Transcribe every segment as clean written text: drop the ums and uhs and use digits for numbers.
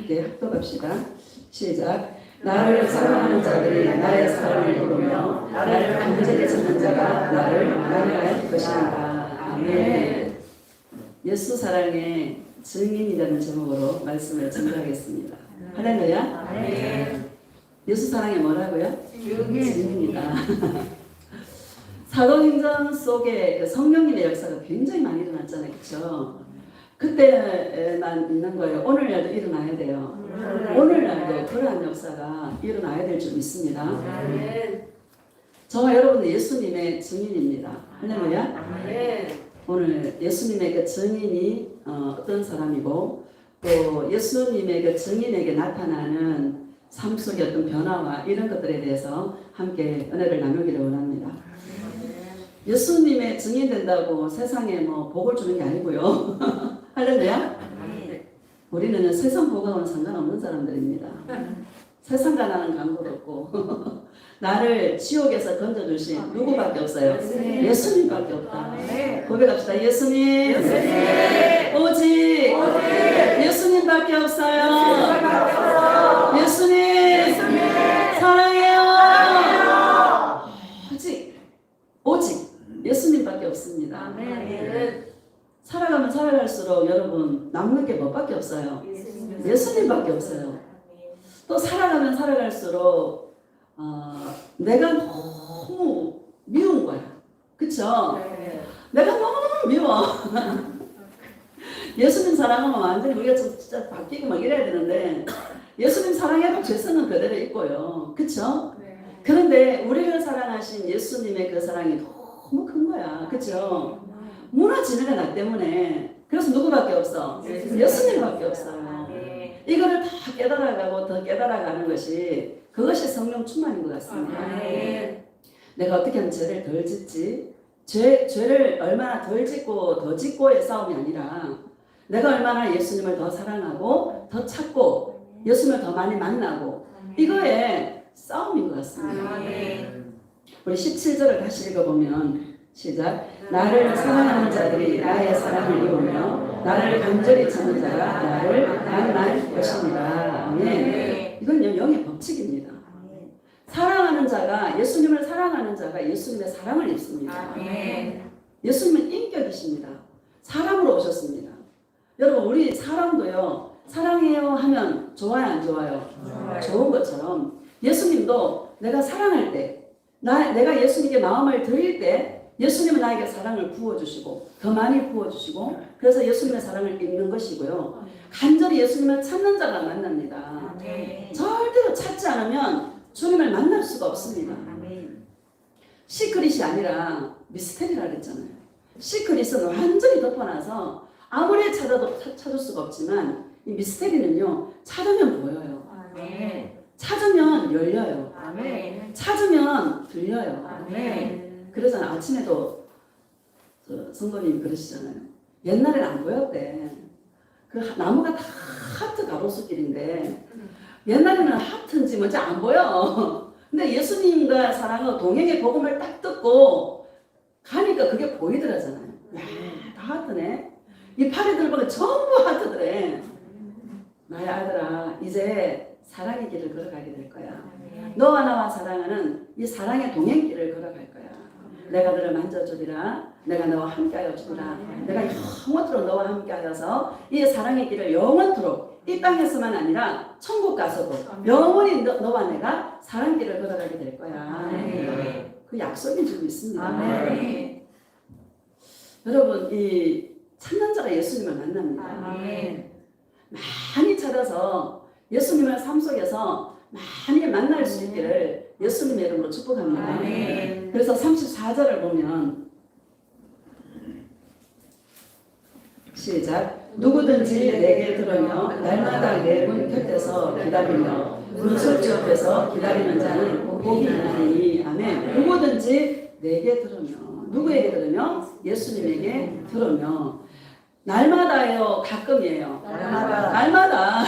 함께 합독합시다. 시작. 나를 사랑하는 자들이 나의 사랑을 이루며 나를 간절히 찾는 자가 나를 만나할 것이다. 아멘. 예수 사랑의 증인이라는 제목으로 말씀을 전달하겠습니다. 할렐루야. 아멘. 예수 사랑의 뭐라고요? 증인이다. 사도행전 속에 그 성령님의 역사가 굉장히 많이 일어났잖아요. 그렇죠? 그때만 있는 거예요. 오늘날도 일어나야 돼요. 오늘날도 그러한 역사가 일어나야 될 줄 믿습니다. 저와 여러분은 예수님의 증인입니다. 할렐루야. 오늘 예수님의 그 증인이 어떤 사람이고 또 예수님의 그 증인에게 나타나는 삶 속의 어떤 변화와 이런 것들에 대해서 함께 은혜를 나누기를 원합니다. 예수님의 증인 된다고 세상에 뭐 복을 주는 게 아니고요. 할렐루야. 우리는 세상 복하고는 상관없는 사람들입니다. 세상과 나는 관계도 없고 나를 지옥에서 건져주신 누구밖에 없어요? 예수님밖에 없다. 고백합시다. 예수님, 오직 예수님밖에 없어요. 예수님 사랑해요. 오직 예수님밖에 없습니다. 살아가면 살아갈수록 여러분 남는 게 뭐밖에 없어요? 예수님밖에 없어요. 또 살아가면 살아갈수록 내가 너무 미운 거야. 그쵸? 내가 너무 미워. 예수님 사랑하면 완전히 우리가 진짜 바뀌고 막 이래야 되는데 예수님 사랑해도 죄성은 그대로 있고요. 그쵸? 그런데 우리를 사랑하신 예수님의 그 사랑이 너무 큰 거야. 그쵸? 무너지는 게 나 때문에. 그래서 누구밖에 없어? 예수님밖에 없어요. 이거를 다 깨달아가고 더 깨달아가는 것이 그것이 성령 충만인 것 같습니다. 내가 어떻게 하면 죄를 덜 짓지? 죄를 얼마나 덜 짓고 더 짓고의 싸움이 아니라 내가 얼마나 예수님을 더 사랑하고 더 찾고 예수님을 더 많이 만나고 이거의 싸움인 것 같습니다. 우리 17절을 다시 읽어보면 시작. 나를 사랑하는 자들이 나의 사랑을 이루며 나를 간절히 찾는 자가 나를 만날 것입니다. 아멘. 이건 영의 법칙입니다. 사랑하는 자가 예수님을 사랑하는 자가 예수님의 사랑을 입습니다. 예수님은 인격이십니다. 사람으로 오셨습니다. 여러분 우리 사람도요 사랑해요 하면 좋아요 안 좋아요? 좋은 것처럼 예수님도 내가 사랑할 때 내가 예수님께 마음을 드릴 때 예수님은 나에게 사랑을 부어주시고 더 많이 부어주시고 그래서 예수님의 사랑을 입는 것이고요. 간절히 예수님을 찾는 자가 만납니다. 절대로 찾지 않으면 주님을 만날 수가 없습니다. 시크릿이 아니라 미스테리라 그랬잖아요. 시크릿은 완전히 덮어놔서 아무리 찾아도 찾을 수가 없지만 이 미스테리는요 찾으면 보여요. 찾으면 열려요. 찾으면 들려요. 그래서 아침에도 성도님이 그러시잖아요. 옛날에는 안 보였대. 그 나무가 다 하트 가로수길인데 옛날에는 하트인지 뭔지 안 보여. 근데 예수님과 사랑은 동행의 복음을 딱 듣고 가니까 그게 보이더라잖아요. 야, 다 하트네. 이 파리들 보면 전부 하트더래. 나의 아들아, 이제 사랑의 길을 걸어가게 될 거야. 너와 나와 사랑하는 이 사랑의 동행길을 걸어갈 거야. 내가 너를 만져주리라. 내가 너와 함께하여 주리라. 내가 영원토록 너와 함께하여서 이 사랑의 길을 영원토록 이 땅에서만 아니라 천국 가서도 영원히 너와 내가 사랑길을 걸어가게 될 거야. 그 약속인 줄 믿습니다. 여러분 이 찾는 자가 예수님을 만납니다. 많이 찾아서 예수님을 삶 속에서 많이 만날 수 있기를 예수님의 이름으로 축복합니다. 그래서 34절을 보면 시작. 누구든지 내게 들으며 날마다 내 문 곁에서 기다리며 문설주 옆에서 기다리는 자는 복이 있나니. 아멘. 누구든지 내게 들으며 누구에게 들으며 예수님에게 들으며 날마다예요 가끔이에요? 날마다.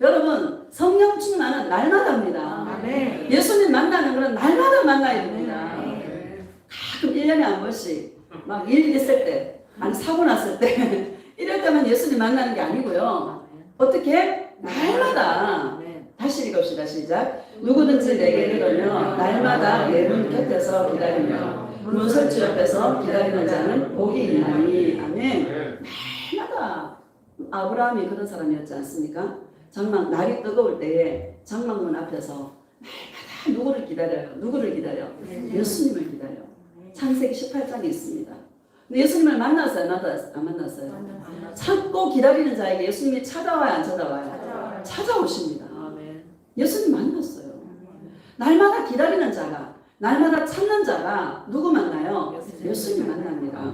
여러분 성령 충만은 날마다입니다. 예수님 만나는 것은 날마다 만나야 됩니다. 가끔 1년에 한 번씩 막 일 있을 때 아니 사고 났을 때 이럴 때만 예수님 만나는 게 아니고요. 어떻게? 날마다. 다시 읽읍시다. 시작. 누구든지 내게 이르면 날마다 내 문 곁에서 기다리며 문 설주 옆에서 기다리는 자는 복이 있나니. 아멘. 날마다. 아브라함이 그런 사람이었지 않습니까? 날이 뜨거울 때에 장막문 앞에서 날마다 누구를 기다려요? 누구를 기다려? 예수님을 기다려. 창세기 18장에 있습니다. 근데 예수님을 만났어요? 안 만났어요? 참고 기다리는 자에게 예수님이 찾아와요? 안 찾아와요? 찾아오십니다. 예수님 만났어요. 날마다 기다리는 자가, 날마다 찾는 자가 누구 만나요? 예수님 만납니다.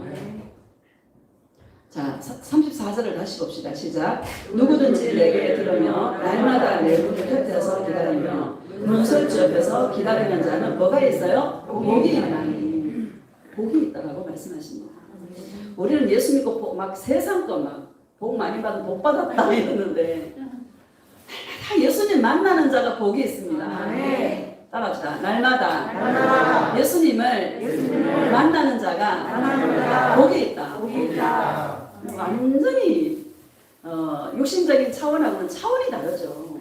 자, 34절을 다시 봅시다. 시작. 누구든지 내게 들으며 날마다 내 문 곁에서 기다리며 문 설주 옆에서 기다리는 자는 뭐가 있어요? 복이 있나니. 복이 있다라고 말씀하십니다. 우리는 예수 믿고 막 세상 거 막 복 많이 받은 복 받았다 이러는데 날마다 예수님 만나는 자가 복이 있습니다. 따라합시다. 날마다 예수님을 만나는 자가 복이 있다. 완전히 육신적인 차원하고는 차원이 다르죠.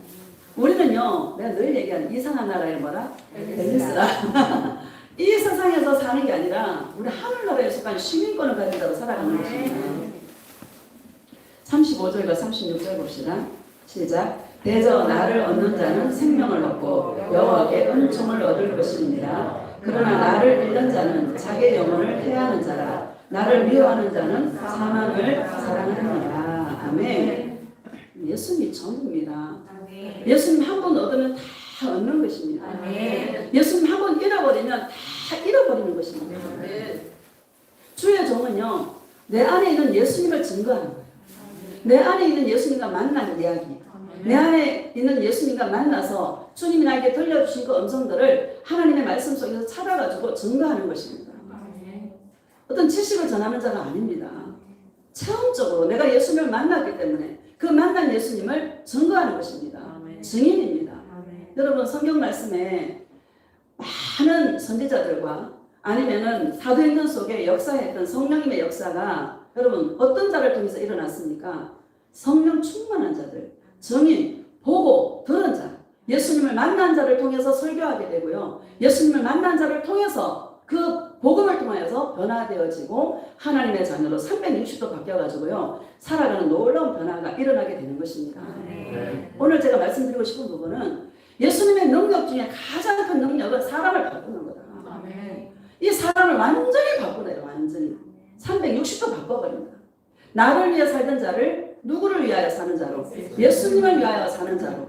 우리는요, 내가 늘 얘기하는 이상한 나라에 뭐라? 앨리스라. 이 세상에서 사는 게 아니라 우리 하늘나라에 속한 시민권을 가진 자로 살아가는 것입니다. 35절과 36절 봅시다. 시작. 대저 나를 얻는 자는 생명을 얻고 여호와께 은총을 얻을 것입니다. 그러나 나를 잃는 자는 자기 영혼을 해하는 자라. 나를 미워하는 자는 사망을 사랑하느니라. 아멘. 예수님이 전부입니다. 예수님 한 번 얻으면 다 얻는 것입니다. 예수님 한 번 잃어버리면 다 잃어버리는 것입니다. 주의 종은요, 내 안에 있는 예수님을 증거하는 거예요. 내 안에 있는 예수님과 만나는 이야기, 내 안에 있는 예수님과 만나서 주님이 나에게 들려주신 그 음성들을 하나님의 말씀 속에서 찾아가지고 증거하는 것입니다. 어떤 지식을 전하는 자가 아닙니다. 체험적으로 내가 예수님을 만났기 때문에 그 만난 예수님을 증거하는 것입니다. 증인입니다. 여러분 성경 말씀에 많은 선지자들과 아니면은 사도행전 속에 역사했던 성령님의 역사가 여러분 어떤 자를 통해서 일어났습니까? 성령 충만한 자들, 증인, 보고 들은 자, 예수님을 만난 자를 통해서 설교하게 되고요. 예수님을 만난 자를 통해서 그 복음을 통하여서 변화되어지고 하나님의 자녀로 360도 바뀌어가지고요. 살아가는 놀라운 변화가 일어나게 되는 것입니다. 오늘 제가 말씀드리고 싶은 부분은 예수님의 능력 중에 가장 큰 능력은 사람을 바꾸는 거다. 이 사람을 완전히 바꾸네요. 완전히 360도 바꿔버립니다. 나를 위해 살던 자를 누구를 위하여 사는 자로, 예수님을 위하여 사는 자로,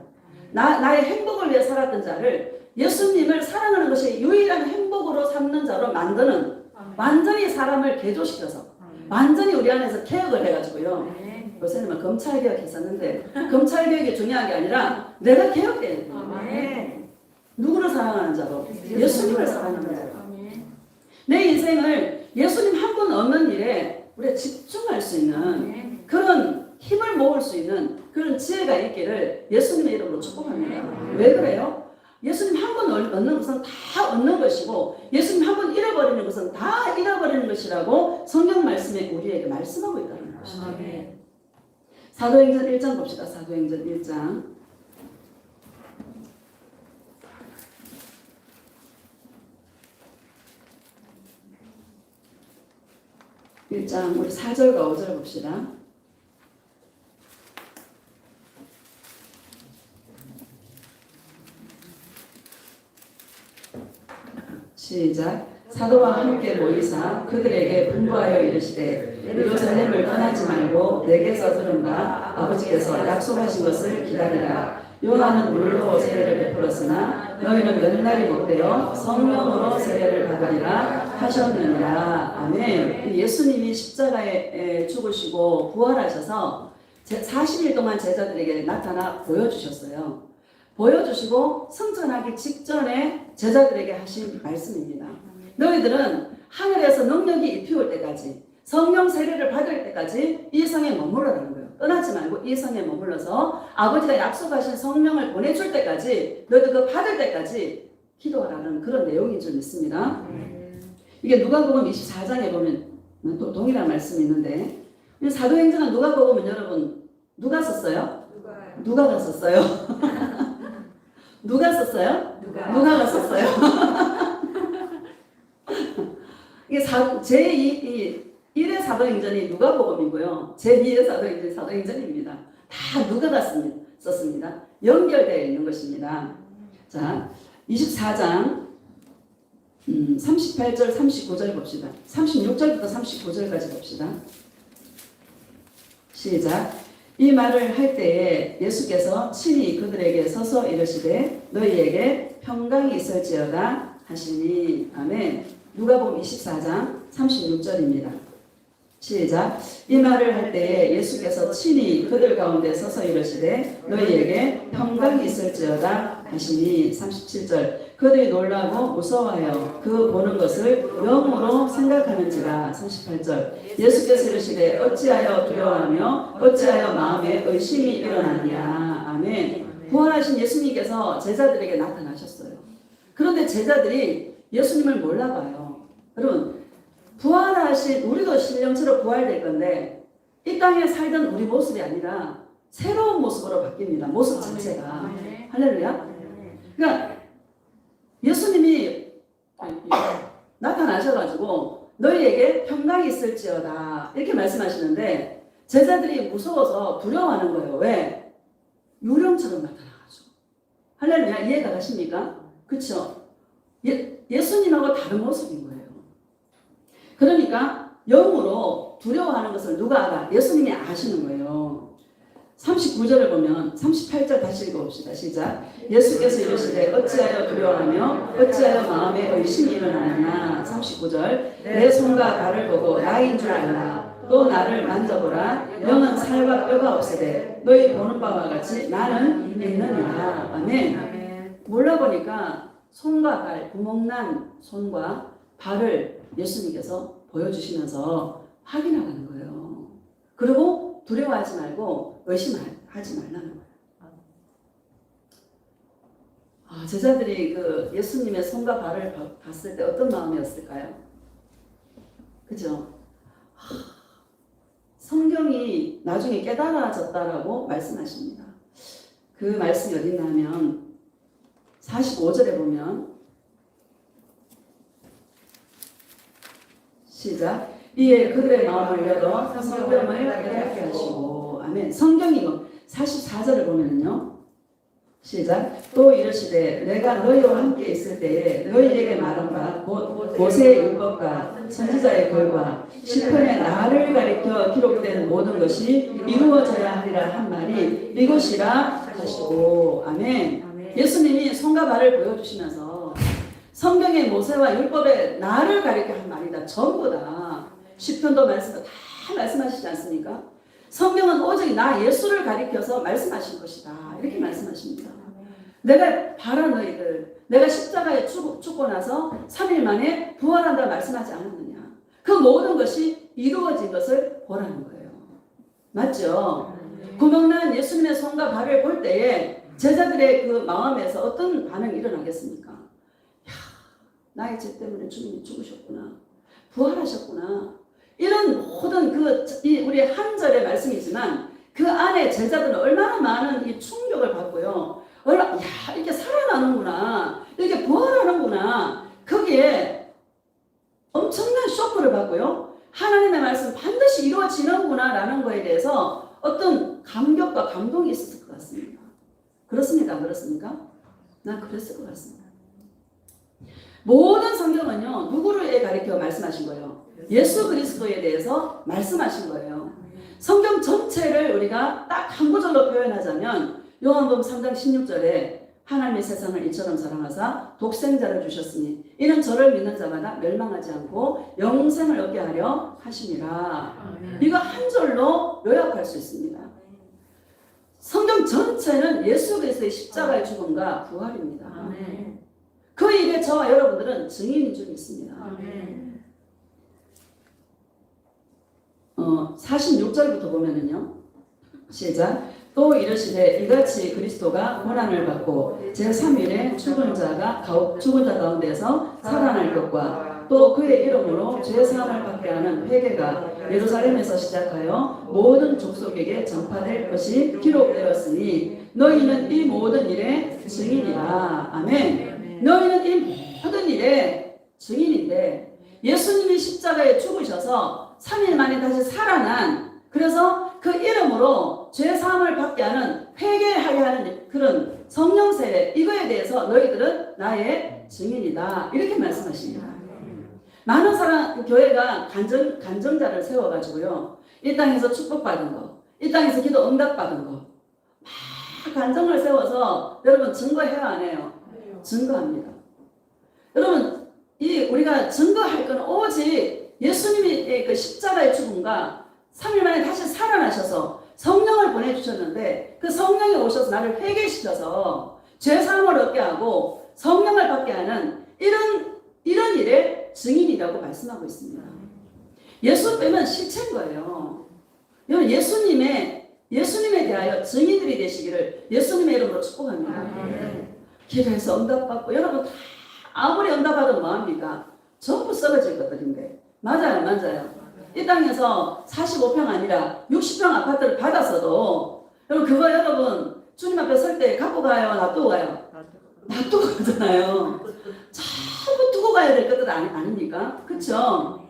나의 행복을 위해 살았던 자를 예수님을 사랑하는 것이 유일한 행복으로 삼는 자로 만드는, 완전히 사람을 개조시켜서 완전히 우리 안에서 개혁을 해가지고요. 요새는 검찰개혁 했었는데 검찰개혁이 중요한 게 아니라 내가 개혁되는 거예요. 누구를 사랑하는 자로? 예수님을 사랑하는 자로. 내 인생을 예수님 한 분 얻는 일에 우리가 집중할 수 있는 그런 힘을 모을 수 있는 그런 지혜가 있기를 예수님의 이름으로 축복합니다. 왜 그래요? 예수님 한 번 얻는 것은 다 얻는 것이고 예수님 한 번 잃어버리는 것은 다 잃어버리는 것이라고 성경 말씀에 우리에게 말씀하고 있다는 것입니다. 사도행전 1장 봅시다. 사도행전 1장 1장 우리 4절과 5절 봅시다. 시작. 사도와 함께 모이사 그들에게 분부하여 이르시되 예루살렘을 떠나지 말고 내게서 들은 바 아버지께서 약속하신 것을 기다리라. 요한은 물로 세례를 베풀었으나 너희는 몇 날이 못되어 성령으로 세례를 받으리라 하셨느니라. 아멘. 예수님이 십자가에 죽으시고 부활하셔서 40일 동안 제자들에게 나타나 보여주셨어요. 보여주시고 승천하기 직전에 제자들에게 하신 말씀입니다. 너희들은 하늘에서 능력이 입히올 때까지 성령 세례를 받을 때까지 이 성에 머물러라는 거예요. 떠나지 말고 이 성에 머물러서 아버지가 약속하신 성령을 보내줄 때까지 너희들 그 받을 때까지 기도하라는 그런 내용인 줄 믿습니다. 이게 누가복음 24장에 보면 또 동일한 말씀이 있는데 사도행전은 누가복음은 여러분 누가 썼어요? 누가 갔었어요? 누가 썼어요? 누가 갔었어요? 이게 제1의 사도행전이 누가복음이고요. 제2의 사도행전이 사도행전입니다. 다 누가가 썼습니다. 연결되어 있는 것입니다. 자, 24장 38절 39절 봅시다. 36절부터 39절까지 봅시다. 시작. 이 말을 할 때에 예수께서 친히 그들에게 서서 이르시되 너희에게 평강이 있을지어다 하시니. 아멘. 누가복음 24장 36절입니다. 시작. 이 말을 할 때에 예수께서 친히 그들 가운데 서서 이르시되 너희에게 평강이 있을지어다 하시니. 37절. 그들이 놀라고 무서워하여 그 보는 것을 영으로 생각하는지라. 38절. 예수께서 이르시되 어찌하여 두려워하며 어찌하여 마음에 의심이 일어나느냐. 아멘. 부활하신 예수님께서 제자들에게 나타나셨어요. 그런데 제자들이 예수님을 몰라봐요. 여러분, 부활하신 우리도 신령처럼 부활될 건데 이 땅에 살던 우리 모습이 아니라 새로운 모습으로 바뀝니다. 모습 자체가. 할렐루야. 그러니까 예수님이 나타나셔가지고 너희에게 평강이 있을지어다 이렇게 말씀하시는데 제자들이 무서워서 두려워하는 거예요. 왜? 유령처럼 나타나가지고. 할렐루야. 이해가 가십니까? 그렇죠? 예수님하고 다른 모습인 거예요. 그러니까 영으로 두려워하는 것을 누가 알아? 예수님이 아시는 거예요. 39절을 보면 38절 다시 읽어봅시다. 시작. 예수께서 이르시되 어찌하여 두려워하며 어찌하여 마음에 의심이 일어나느냐. 39절. 내 손과 발을 보고 나인 줄 알라. 또 나를 만져보라. 영은 살과 뼈가 없으되 너희 보는 바와 같이 나는 있느니라. 아멘. 몰라보니까 손과 발, 구멍난 손과 발을 예수님께서 보여주시면서 확인하라는 거예요. 그리고 두려워하지 말고 의심하지 말라는 거예요. 제자들이 그 예수님의 손과 발을 봤을 때 어떤 마음이었을까요? 그죠? 성경이 나중에 깨달아졌다라고 말씀하십니다. 그 말씀이 어디 있냐면 45절에 보면 시작. 이에 그들의 마음을 열어 성경을 깨닫게 하시고. 아멘. 성경이 44절을 보면요. 시작. 또 이르시되 내가 너희와 함께 있을 때에 너희에게 말한 바 곧 모세의 율법과 선지자의 글과 시편에 나를 가리켜 기록된 모든 것이 이루어져야 하리라 한 말이 이것이라 하시고. 아멘. 예수님이 손과 발을 보여주시면서 성경의 모세와 율법에 나를 가리켜 한 말이다. 전부 다. 시편도 말씀도 다 말씀하시지 않습니까? 성경은 오직 나 예수를 가리켜서 말씀하신 것이다. 이렇게 말씀하십니다. 내가 바란 너희들, 내가 십자가에 죽고 나서 3일 만에 부활한다 말씀하지 않았느냐. 그 모든 것이 이루어진 것을 보라는 거예요. 맞죠? 구멍난 예수님의 손과 발을 볼 때에 제자들의 그 마음에서 어떤 반응이 일어나겠습니까? 야, 나의 죄 때문에 주님이 죽으셨구나. 부활하셨구나. 이런 모든 우리 한 절의 말씀이지만 그 안에 제자들은 얼마나 많은 이 충격을 받고요. 야, 이렇게 살아나는구나. 이렇게 부활하는구나. 거기에 엄청난 쇼크를 받고요. 하나님의 말씀 반드시 이루어지는구나 라는 거에 대해서 어떤 감격과 감동이 있었을 것 같습니다. 그렇습니까? 안 그렇습니까? 난 그랬을 것 같습니다. 모든 성경은요. 누구를 가리켜 말씀하신 거예요? 예수 그리스도에 대해서 말씀하신 거예요. 성경 전체를 우리가 딱 한 구절로 표현하자면 요한복음 3장 16절에 하나님의 세상을 이처럼 사랑하사 독생자를 주셨으니 이는 저를 믿는 자마다 멸망하지 않고 영생을 얻게 하려 하심이라. 이거 한 절로 요약할 수 있습니다. 성경 전체는 예수 그리스도의 십자가의 죽음과 부활입니다. 그 일에 저와 여러분들은 증인인 줄 믿습니다. 46절부터 보면은요. 시작. 또 이르시되 이같이 그리스도가 고난을 받고 제3일에 죽은 자 가운데서 살아날 것과 또 그의 이름으로 죄사함을 받게 하는 회개가 예루살렘에서 시작하여 모든 족속에게 전파될 것이 기록되었으니 너희는 이 모든 일의 증인이라. 아멘. 너희는 이 모든 일의 증인인데 예수님이 십자가에 죽으셔서 3일 만에 다시 살아난, 그래서 그 이름으로 죄사함을 받게 하는, 회개하게 하는 그런 성령 세례, 이거에 대해서 너희들은 나의 증인이다, 이렇게 말씀하십니다. 많은 사람, 교회가 간정자를 세워가지고요, 이 땅에서 축복받은 거, 이 땅에서 기도 응답받은 거, 막 간정을 세워서 여러분 증거해요, 안 해요? 증거합니다. 여러분, 우리가 증거할 건 오직 예수님이 그 십자가의 죽음과 3일 만에 다시 살아나셔서 성령을 보내주셨는데, 그 성령이 오셔서 나를 회개시켜서 죄사함을 얻게 하고 성령을 받게 하는 이런 일의 증인이라고 말씀하고 있습니다. 예수 빼면 실체인 거예요. 여러분, 예수님에 대하여 증인들이 되시기를 예수님의 이름으로 축복합니다. 기도해서 응답받고, 여러분 다 아무리 응답받아도 뭐합니까? 전부 썩어질 것들인데. 맞아요. 이 땅에서 45평 아니라 60평 아파트를 받았어도 여러분 주님 앞에 설 때 갖고 가요, 놔두고 가요? 놔두고 가잖아요. 전부 두고 가야 될 것들 아닙니까? 그렇죠?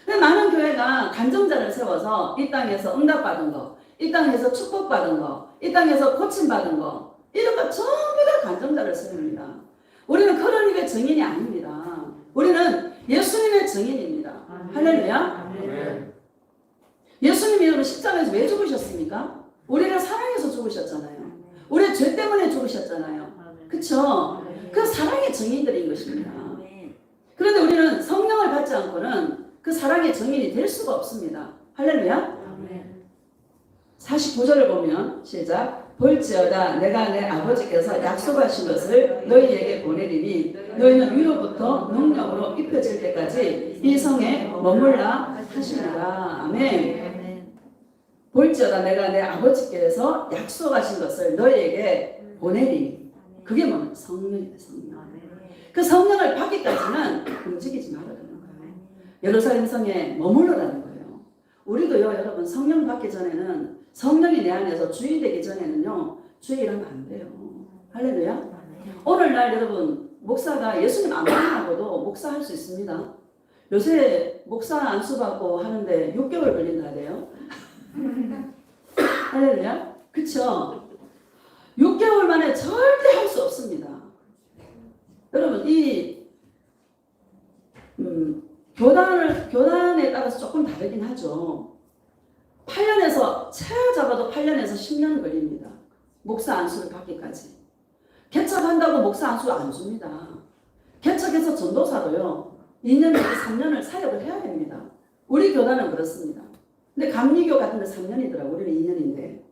많은 교회가 간정자를 세워서 이 땅에서 응답받은 거, 이 땅에서 축복받은 거, 이 땅에서 고침받은 거, 이런 거 전부 다 간정자를 세웁니다. 우리는 그런 일의 증인이 아닙니다. 우리는 예수님의 증인입니다. 할렐루야. 예수님이 여러분 십자가에서 왜 죽으셨습니까? 우리를 사랑해서 죽으셨잖아요. 우리의 죄 때문에 죽으셨잖아요. 그쵸? 그 사랑의 증인들인 것입니다. 그런데 우리는 성령을 받지 않고는 그 사랑의 증인이 될 수가 없습니다. 할렐루야. 49절을 보면 시작. 볼지어다 내가 내 아버지께서 약속하신 것을 너희에게 보내리니 너희는 위로부터 능력으로 입혀질 때까지 이 성에 머물라 하시니라. 아멘. 볼지어다 내가 내 아버지께서 약속하신 것을 너희에게 보내리니, 그게 뭐냐? 성령이다. 성령. 그 성령을 받기까지는 움직이지 말아야 되는 거예요. 예루살렘 성에 머물러라는 거예요. 우리도요, 여러분, 성령 받기 전에는, 성령이 내 안에서 주인 되기 전에는요, 주의 일하면 안 돼요. 할렐루야. 오늘날 여러분, 목사가 예수님 안 만나고도 목사할 수 있습니다. 요새 목사 안수받고 하는데 6개월 걸린다 해요. 할렐루야. 그쵸? 6개월 만에 절대 할 수 없습니다. 여러분, 교단에 따라서 조금 다르긴 하죠. 8년에서, 채 잡아도 8년에서 10년 걸립니다. 목사 안수를 받기까지. 개척한다고 목사 안수 안 줍니다. 개척해서 전도사도요, 2년에서 3년을 사역을 해야 됩니다. 우리 교단은 그렇습니다. 근데 감리교 같은 데 3년이더라고요. 우리는 2년인데.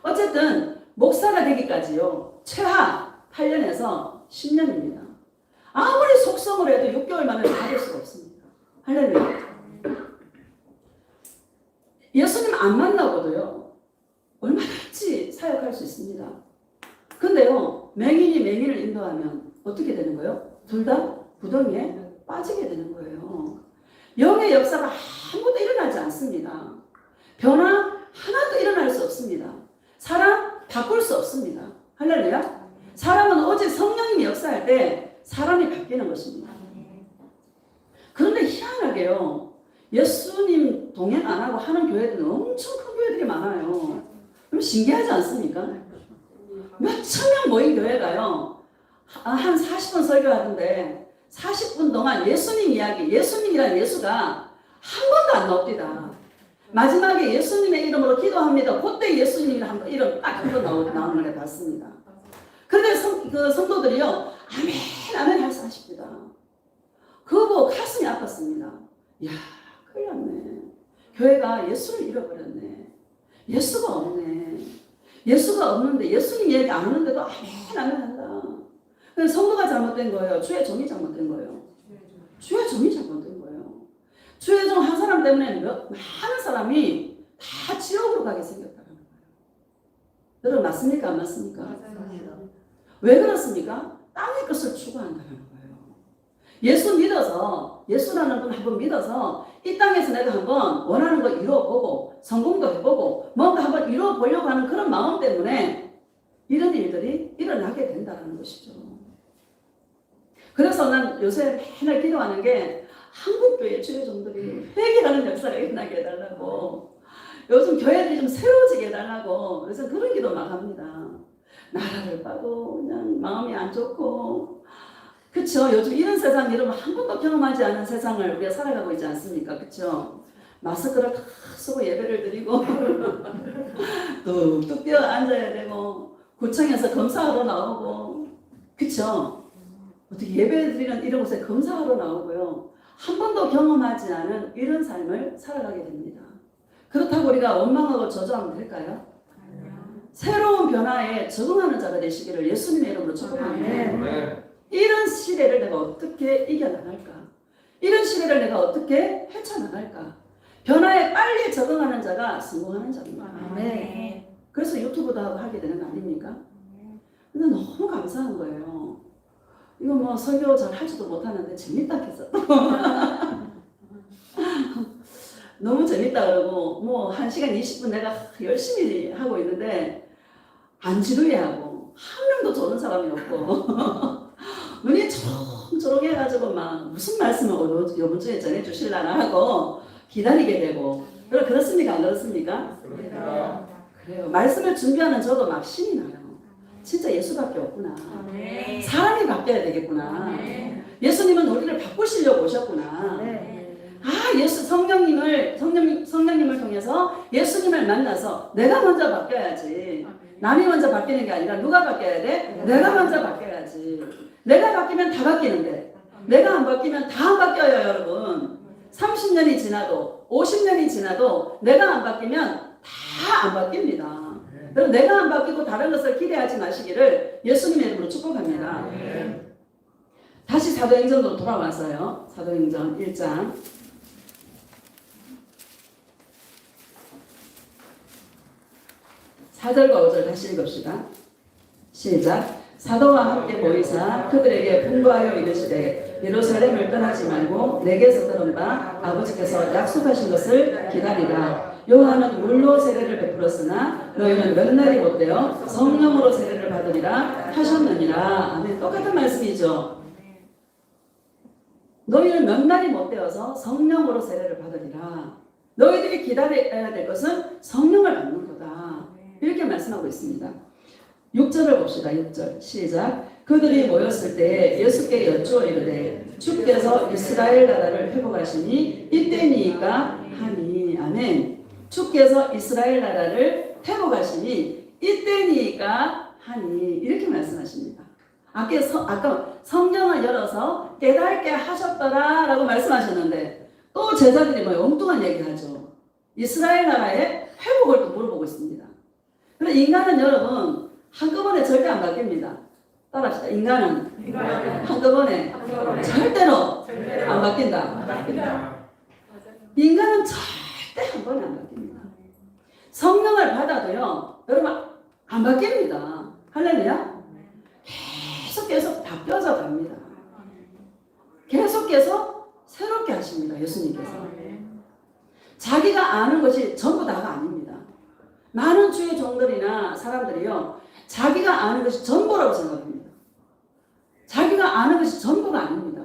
어쨌든, 목사가 되기까지요, 최하 8년에서 10년입니다. 아무리 속성을 해도 6개월 만에 받을 수가 없습니다. 할렐루야. 예수님 안 만나고도요, 얼마든지 사역할 수 있습니다. 근데요, 맹인이 맹인을 인도하면 어떻게 되는 거예요? 둘 다 구덩이에 빠지게 되는 거예요. 영의 역사가 아무것도 일어나지 않습니다. 변화 하나도 일어날 수 없습니다. 사람 바꿀 수 없습니다. 할렐루야. 사람은 오직 성령님이 역사할 때 사람이 바뀌는 것입니다. 그런데 희한하게요, 예수님 동행 안 하고 하는 교회들은 엄청 큰 교회들이 많아요. 그럼 신기하지 않습니까? 몇천 명 모인 교회가요, 한 40분 설교하던데 40분 동안 예수님 이야기, 예수님이란 예수가 한 번도 안 나옵니다. 마지막에 예수님의 이름으로 기도합니다. 그때 예수님이란 이름 딱 한 번 나오는 걸 봤습니다. 그런데 그 성도들이요, 아멘 아멘 하십니다. 그거 보고 가슴이 아팠습니다. 이야, 큰일 났네. 교회가 예수를 잃어버렸네. 예수가 없네. 예수가 없는데, 예수님 얘기 안 하는데도 아멘 아멘 한다. 그래서 성도가 잘못된 거예요? 주의 종이 잘못된 거예요? 주의 종이 잘못된 거예요. 주의 종 한 사람 때문에 많은 사람이 다 지옥으로 가게 생겼다는 거예요. 여러분, 맞습니까? 안 맞습니까? 맞습니다. 왜 그렇습니까? 땅의 것을 추구한다는 거예요. 예수 믿어서, 예수라는 분 한번 믿어서 이 땅에서 내가 한번 원하는 거 이루어보고 성공도 해보고 뭔가 한번 이루어보려고 하는 그런 마음 때문에 이런 일들이 일어나게 된다는 것이죠. 그래서 난 요새 맨날 기도하는 게 한국교회 주교종들이 회개하는 역사를 일어나게 해달라고, 요즘 교회들이 좀 새로워지게 해달라고, 그래서 그런 기도 막 합니다. 나라를 봐도 그냥 마음이 안 좋고, 그쵸? 요즘 이런 세상, 이러면 한 번도 경험하지 않은 세상을 우리가 살아가고 있지 않습니까? 그쵸? 마스크를 다 쓰고 예배를 드리고 뚝뚝 뛰어 앉아야 되고 구청에서 검사하러 나오고, 그쵸? 어떻게 예배 드리는 이런 곳에 검사하러 나오고요. 한 번도 경험하지 않은 이런 삶을 살아가게 됩니다. 그렇다고 우리가 원망하고 저주하면 될까요? 새로운 변화에 적응하는 자가 되시기를 예수님의 이름으로 축복합니다. 이런 시대를 내가 어떻게 이겨나갈까? 이런 시대를 내가 어떻게 헤쳐나갈까? 변화에 빨리 적응하는 자가 성공하는 자입니다. 그래서 유튜브도 하게 되는 거 아닙니까? 근데 너무 감사한 거예요. 이거 뭐 설교 잘 할지도 못하는데 재밌다 했어. 너무 재밌다 그러고 뭐 1시간 20분 내가 열심히 하고 있는데 안 지루해하고 한 명도 조는 사람이 없고 눈이 초롱초롱 해가지고 막 무슨 말씀을 이번 주에 전해주실라나 하고 기다리게 되고, 그렇습니까? 안 그렇습니까? 그래요. 말씀을 준비하는 저도 막 신이 나요. 진짜 예수밖에 없구나. 사람이 바뀌어야 되겠구나. 예수님은 우리를 바꾸시려고 오셨구나. 성령님을 통해서 예수님을 만나서 내가 먼저 바뀌어야지. 남이 먼저 바뀌는 게 아니라 누가 바뀌어야 돼? 내가 먼저 바뀌어야지. 내가 바뀌면 다 바뀌는데 내가 안 바뀌면 다 안 바뀌어요, 여러분. 30년이 지나도 50년이 지나도 내가 안 바뀌면 다 안 바뀝니다. 그럼 내가 안 바뀌고 다른 것을 기대하지 마시기를 예수님의 이름으로 축복합니다. 다시 사도행전으로 돌아와서요. 사도행전 1장 4절과 5절 다시 읽읍시다. 시작. 사도와 함께 보이사 그들에게 분부하여 이르시되 예루살렘을 떠나지 말고 내게서 들은 바 아버지께서 약속하신 것을 기다리라. 요한은 물로 세례를 베풀었으나 너희는 몇 날이 못되어 성령으로 세례를 받으리라 하셨느니라. 아멘. 똑같은 말씀이죠. 너희는 몇 날이 못되어서 성령으로 세례를 받으리라. 너희들이 기다려야 될 것은 성령을 받는 거다. 이렇게 말씀하고 있습니다. 6절을 봅시다. 6절 시작. 그들이 모였을 때 예수께 여쭈어 이르되 주께서 이스라엘 나라를 회복하시니 이때니까 하니. 아멘. 주께서 이스라엘 나라를 회복하시니 이때니까 하니. 이렇게 말씀하십니다. 아까 성경을 열어서 깨닫게 하셨더라 라고 말씀하셨는데 또 제자들이 뭐 엉뚱한 얘기하죠. 이스라엘 나라의 회복을 또 물어보고 있습니다. 그런데 인간은 여러분 한꺼번에 절대 안 바뀝니다. 따라합시다. 인간은 한꺼번에 절대로 안 바뀐다. 인간은 절대 한 번에 안 바뀝니다. 성령을 받아도요, 여러분 안 바뀝니다. 할렐루야. 계속 바뀌어져 갑니다. 계속 새롭게 하십니다. 예수님께서. 자기가 아는 것이 전부 다가 아닙니다. 많은 주의 종들이나 사람들이요, 자기가 아는 것이 전부라고 생각합니다. 자기가 아는 것이 전부가 아닙니다.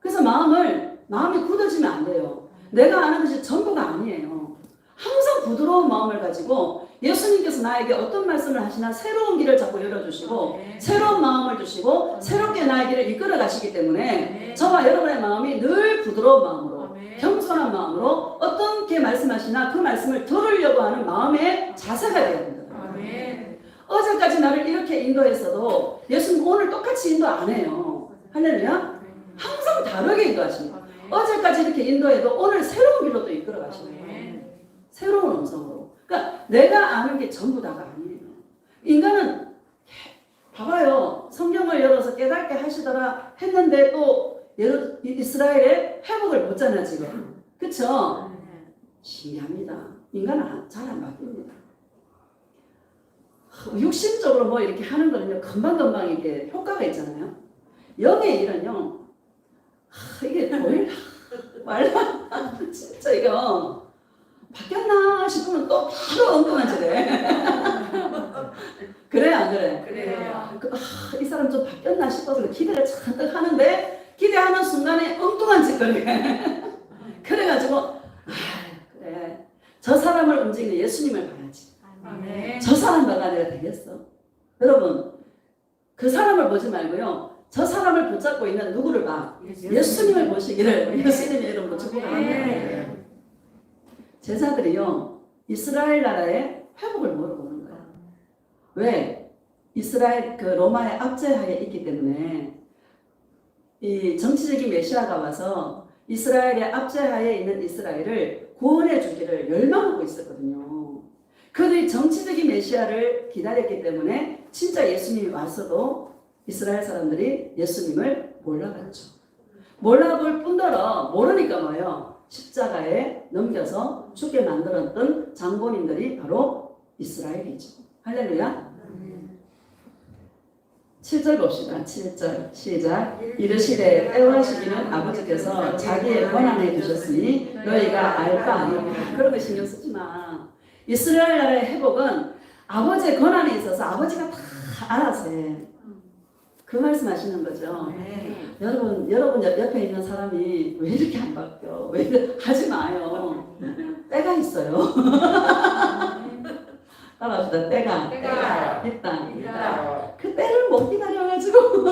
그래서 마음이 굳어지면 안 돼요. 내가 아는 것이 전부가 아니에요. 항상 부드러운 마음을 가지고 예수님께서 나에게 어떤 말씀을 하시나 새로운 길을 자꾸 열어주시고 새로운 마음을 주시고 새롭게 나의 길을 이끌어 가시기 때문에 저와 여러분의 마음이 늘 부드러운 마음으로 겸손한 마음으로 어떻게 말씀하시나 그 말씀을 들으려고 하는 마음의 자세가 되어야 된다. 어제까지 나를 이렇게 인도했어도 예수님 오늘 똑같이 인도 안 해요. 할렐루야. 항상 다르게 인도하십니다. 어제까지 이렇게 인도해도 오늘 새로운 길로 또 이끌어 가시네요. 새로운 음성으로. 그러니까 내가 아는 게 전부 다가 아니에요. 인간은 봐봐요. 성경을 열어서 깨닫게 하시더라 했는데 또 이스라엘의 회복을 못잖아 지금. 그쵸? 신기합니다. 인간은 잘 안 바뀝니다. 육신적으로 뭐 이렇게 하는 거는요 금방금방 이게 효과가 있잖아요. 영의 일은요 이게 보일라 말라 진짜 이거 바뀌었나 싶으면 또 바로 엉뚱한 짓해. 그래 안 그래? 그래요. 이 사람 좀 바뀌었나 싶어서 기대를 잔뜩 하는데 기대하는 순간에 엉뚱한 짓거리. 그래가지고 그래 저 사람을 움직이는 예수님을 봐야지. 아멘. 저 사람 봐가 내가 되겠어. 여러분 그 사람을 보지 말고요. 저 사람을 붙잡고 있는 누구를 봐? 예수님을 보시기를 예수님의 이름으로 축복합니다. 제자들이요 이스라엘 나라의 회복을 물어보는 거야. 왜? 이스라엘 그 로마의 압제하에 있기 때문에 이 정치적인 메시아가 와서 이스라엘의 압제하에 있는 이스라엘을 구원해 주기를 열망하고 있었거든요. 그들이 정치적인 메시아를 기다렸기 때문에 진짜 예수님이 왔어도 이스라엘 사람들이 예수님을 몰라봤죠. 몰라볼 뿐더러 모르니까 뭐예요? 십자가에 넘겨서 죽게 만들었던 장본인들이 바로 이스라엘이죠. 할렐루야. 7절 봅시다. 7절 시작. 이르시되 때와 시기는 아버지께서 자기의 권한에 두셨으니 너희가 알 바 아니냐. 그런 거 신경 쓰지 마. 이스라엘 나라의 회복은 아버지의 권한에 있어서 아버지가 다 알아서 해. 그 말씀하시는 거죠. 여러분 옆에 있는 사람이 왜 이렇게 안 바뀌어? 왜 이렇게 하지 마요. 때가 있어요. 따라합시다. 때가 있다. 그 때를 못 기다려가지고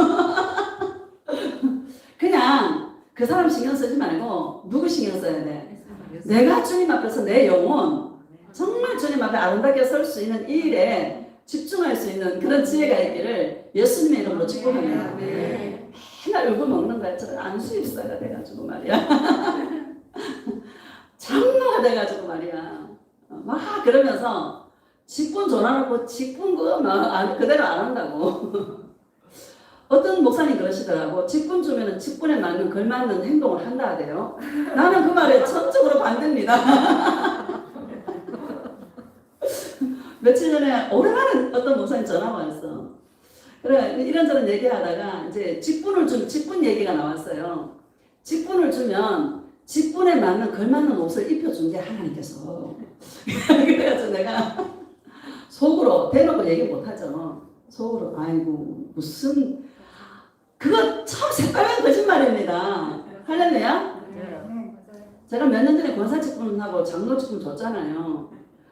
그냥 그 사람 신경 쓰지 말고 누구 신경 써야 돼? 내가 주님 앞에서 내 영혼 정말 주님 앞에 아름답게 설 수 있는 이 일에 집중할 수 있는 그런 지혜가 있기를 예수님의 이름으로 축복합니다. 맨날 얼굴 먹는 거야. 저 안수입사가 돼가지고 말이야. 장로가 돼가지고 말이야. 막 그러면서 직분 전화놓고 직분 그대로 안 한다고. 어떤 목사님 그러시더라고. 직분 주면은 직분에 맞는 걸맞는 행동을 한다 하대요. 나는 그 말에 전적으로 반대입니다. 며칠 전에 오래가는 어떤 목사님 전화가 왔어. 그래 이런저런 얘기하다가 이제 직분 얘기가 나왔어요. 직분을 주면 직분에 맞는 걸맞는 옷을 입혀준대 하나님께서. 그래서 내가 속으로 대놓고 얘기 못하죠. 속으로 아이고 무슨 그거 참 새빨간 거짓말입니다. 할렐루야? 제가 몇 년 전에 권사 직분하고 장로 직분 줬잖아요.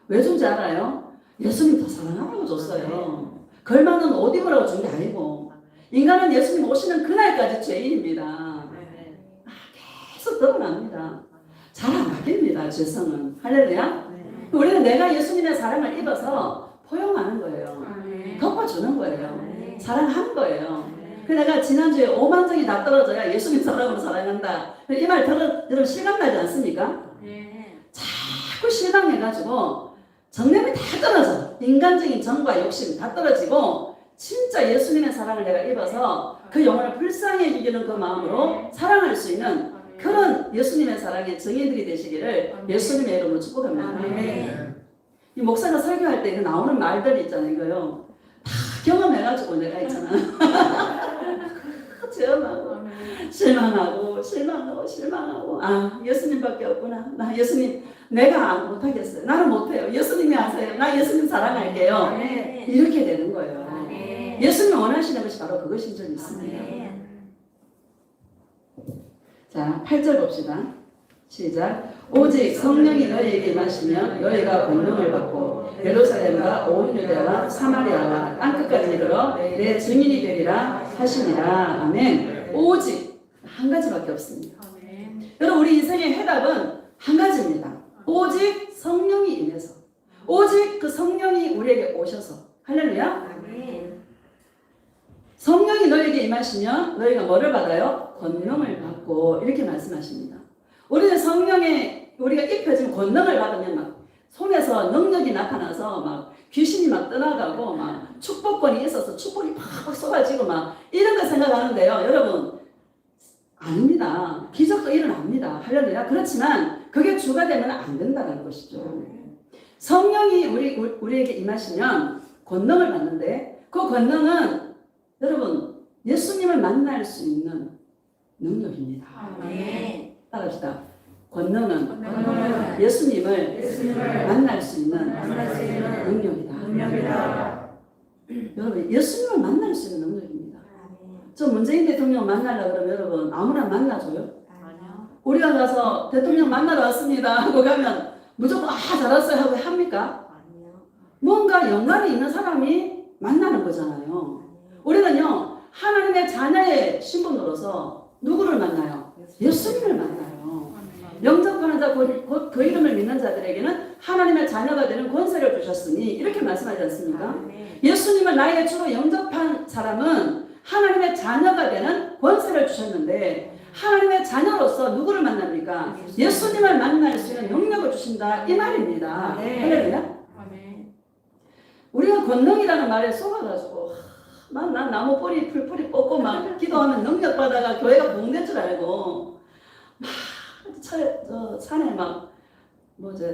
왜 준지 알아요? 예수님 더 사랑하라고 줬어요. 걸맞는 옷 입으라고 준 게 아니고 인간은 예수님 오시는 그날까지 죄인입니다. 계속 드러납니다. 잘 안 바뀝니다. 죄성은. 할렐루야? 우리는 내가 예수님의 사랑을 입어서 포용하는 거예요. 덮어주는 거예요. 사랑하는 거예요. 그래서 내가 지난주에 오만정이 다 떨어져야 예수님 사랑으로 사랑한다. 이 말 여러분 실감나지 않습니까? 자꾸 실망해가지고 정념이 다 떨어져. 인간적인 정과 욕심 다 떨어지고 진짜 예수님의 사랑을 내가 입어서 그 영혼을 불쌍히 여기는 그 마음으로 사랑할 수 있는 그런 예수님의 사랑의 증인들이 되시기를 예수님의 이름으로 축복합니다. 이 목사가 설교할 때 나오는 말들이 있잖아요. 이거요. 다 경험해가지고 내가 있잖아. 체험하고 실망하고 아 예수님밖에 없구나. 나 예수님 내가 못하겠어요. 나는 못해요. 예수님이 하세요. 나 예수님 사랑할게요. 이렇게 되는 거예요. 예수님 원하시는 것이 바로 그것인 줄 믿습니다. 자 8절 봅시다. 시작. 오직 성령이 너희에게 임하시면 너희가 권능을 받고 예루살렘과 온 유대와 사마리아와 땅끝까지 이르러 내 증인이 되리라 하시니라. 아멘. 오직 한 가지밖에 없습니다. 여러분 우리 인생의 해답은 한 가지입니다. 오직 성령이 임해서 오직 그 성령이 우리에게 오셔서 할렐루야. 성령이 너희에게 임하시면 너희가 뭐를 받아요? 권능을 받고 이렇게 말씀하십니다. 우리는 성령에 우리가 입혀진 권능을 받으면 막 손에서 능력이 나타나서 막 귀신이 막 떠나가고 막 축복권이 있어서 축복이 팍팍 쏟아지고 막 이런 거 생각하는데요. 여러분 아닙니다. 기적도 일어납니다. 할렐루야. 그렇지만 그게 주가 되면 안 된다는 것이죠. 성령이 우리에게 임하시면 권능을 받는데 그 권능은 여러분 예수님을 만날 수 있는 능력입니다. 아멘. 따라합시다. 권능은 권능은 예수님을 만날 수 있는 만날 수 있는 능력이다. 능력이다. 여러분, 예수님을 만날 수 있는 능력입니다. 아멘. 저 문재인 대통령 만나려고 그러면 여러분 아무나 만나줘요? 아니요. 우리가 가서 대통령 만나러 왔습니다 하고 가면 무조건 잘았어요 하고 합니까? 아니요. 뭔가 연관이 있는 사람이 만나는 거잖아요. 우리는요, 하나님의 자녀의 신분으로서 누구를 만나요? 예수님을 만나요. 영접하는 자, 곧 그 이름을 믿는 자들에게는 하나님의 자녀가 되는 권세를 주셨으니 이렇게 말씀하지 않습니까? 아멘. 예수님을 나의 주로 영접한 사람은 하나님의 자녀가 되는 권세를 주셨는데 하나님의 자녀로서 누구를 만납니까? 예수님을 만날 수 있는 능력을 주신다 이 말입니다. 할렐루야. 아멘. 우리가 권능이라는 말에 속아가지고 난 나무 뿌리 풀뿌리 뽑고 막 기도하면 능력 받아가 교회가 복된 줄 알고 막 산에 막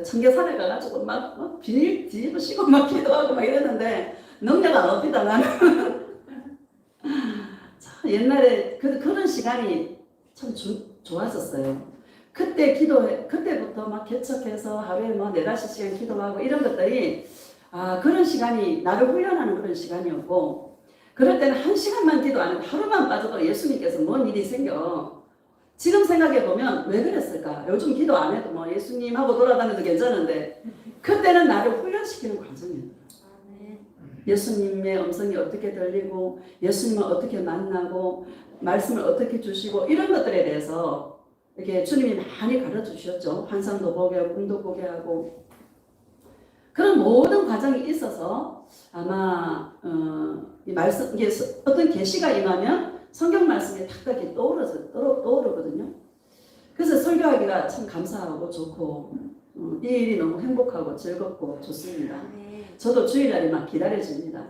청계산에 가가지고 막 비닐 뒤집어 씌고 막 기도하고 막 이랬는데 능력 안 얻히다 나는. 참 옛날에 그런 시간이 참 좋았었어요. 그때부터 막 개척해서 하루에 뭐 4-5시간 기도하고 이런 것들이 그런 시간이 나를 훈련하는 그런 시간이었고 그럴 때는 1시간만 기도 안 해도 하루만 빠져도 예수님께서 뭔 일이 생겨. 지금 생각해보면 왜 그랬을까? 요즘 기도 안 해도 뭐 예수님하고 돌아다녀도 괜찮은데 그때는 나를 훈련시키는 과정이에요. 예수님의 음성이 어떻게 들리고 예수님을 어떻게 만나고 말씀을 어떻게 주시고 이런 것들에 대해서 이렇게 주님이 많이 가르쳐 주셨죠. 환상도 보게 하고 꿈도 보게 하고 그런 모든 과정이 있어서 아마 이 말씀 이게 어떤 계시가 임하면 성경 말씀이 탁탁히 떠오르거든요. 그래서 설교하기가 참 감사하고 좋고 이 일이 너무 행복하고 즐겁고 좋습니다. 저도 주일날이 막 기다려집니다.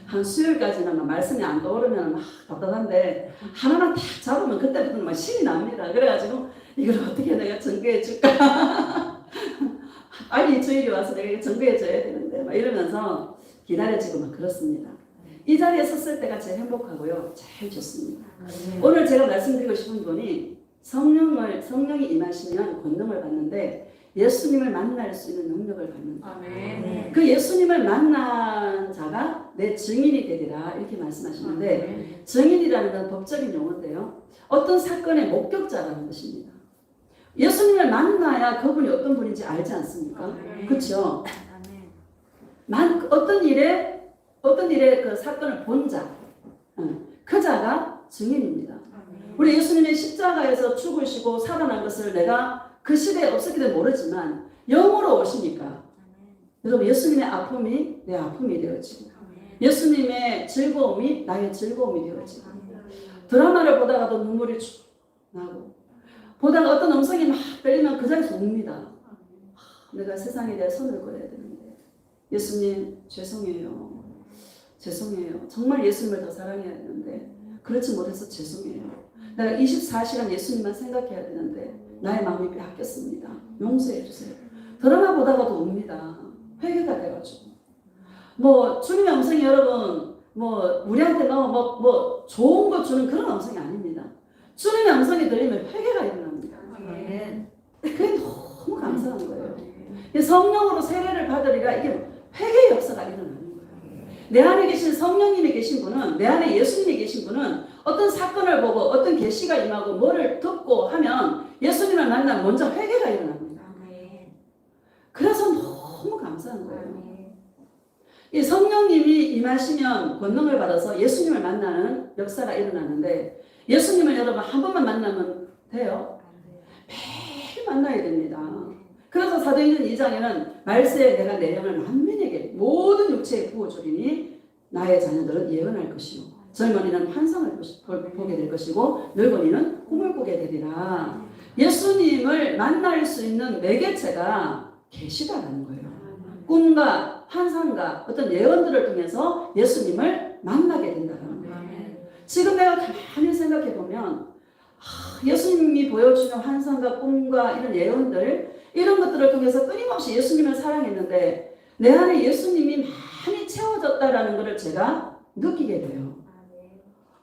한 수요일까지는 막 말씀이 안 떠오르면 막 답답한데 하나만 탁 잡으면 그때부터는 막 신이 납니다. 그래가지고 이걸 어떻게 내가 전개해 줄까? 빨리 주일이 와서 내가 전개해 줘야 되는데 막 이러면서 기다려지고 막 그렇습니다. 이 자리에 섰을 때가 제일 행복하고요. 제일 좋습니다. 오늘 제가 말씀드리고 싶은 분이 성령이 임하시면 권능을 받는데 예수님을 만날 수 있는 능력을 받는다. 아멘. 그 예수님을 만난 자가 내 증인이 되리라 이렇게 말씀하시는데 증인이라는 건 법적인 용어인데요. 어떤 사건의 목격자라는 뜻입니다. 예수님을 만나야 그분이 어떤 분인지 알지 않습니까? 그렇죠? 어떤 일에 그 사건을 본 자, 그 자가 증인입니다. 우리 예수님의 십자가에서 죽으시고 살아난 것을 내가 그 시대에 없었기를 모르지만 영으로 오시니까 여러분 예수님의 아픔이 내 아픔이 되어지고 예수님의 즐거움이 나의 즐거움이 되어지고 드라마를 보다가도 눈물이 쭉 나고 보다가 어떤 음성이 막 들리면 그 자리에서 웁니다. 내가 세상에 대해 손을 걸어야 되는데 예수님 죄송해요. 정말 예수님을 더 사랑해야 되는데 그렇지 못해서 죄송해요. 내가 24시간 예수님만 생각해야 되는데 나의 마음이 빼앗겼습니다. 용서해 주세요. 드라마 보다가도 웁니다. 회개가 돼가지고 주님의 음성이 여러분 우리한테 너무 좋은 거 주는 그런 음성이 아닙니다. 주님의 음성이 들리면 회개가 일어납니다. 그게 너무 감사한 거예요. 성령으로 세례를 받으리라 이게 회개의 역사가 일어나는 거예요. 내 안에 계신 성령님이 계신 분은 내 안에 예수님이 계신 분은 어떤 사건을 보고 어떤 계시가 임하고 뭐를 듣고 하면 예수님을 만나면 먼저 회개가 일어납니다. 그래서 너무 감사한 거예요. 이 성령님이 임하시면 권능을 받아서 예수님을 만나는 역사가 일어나는데 예수님을 여러분 한 번만 만나면 돼요? 매일 만나야 됩니다. 그래서 사도행전 2장에는 말세에 내가 내 영을 만민에게 모든 육체에 부어주리니 나의 자녀들은 예언할 것이요 젊은이는 환상을 보게 될 것이고 늙은이는 꿈을 꾸게 되리라. 예수님을 만날 수 있는 매개체가 계시다라는 거예요. 꿈과 환상과 어떤 예언들을 통해서 예수님을 만나게 된다는 거예요. 지금 내가 가만히 생각해 보면 예수님이 보여주는 환상과 꿈과 이런 예언들 이런 것들을 통해서 끊임없이 예수님을 사랑했는데 내 안에 예수님이 많이 채워졌다라는 것을 제가 느끼게 돼요.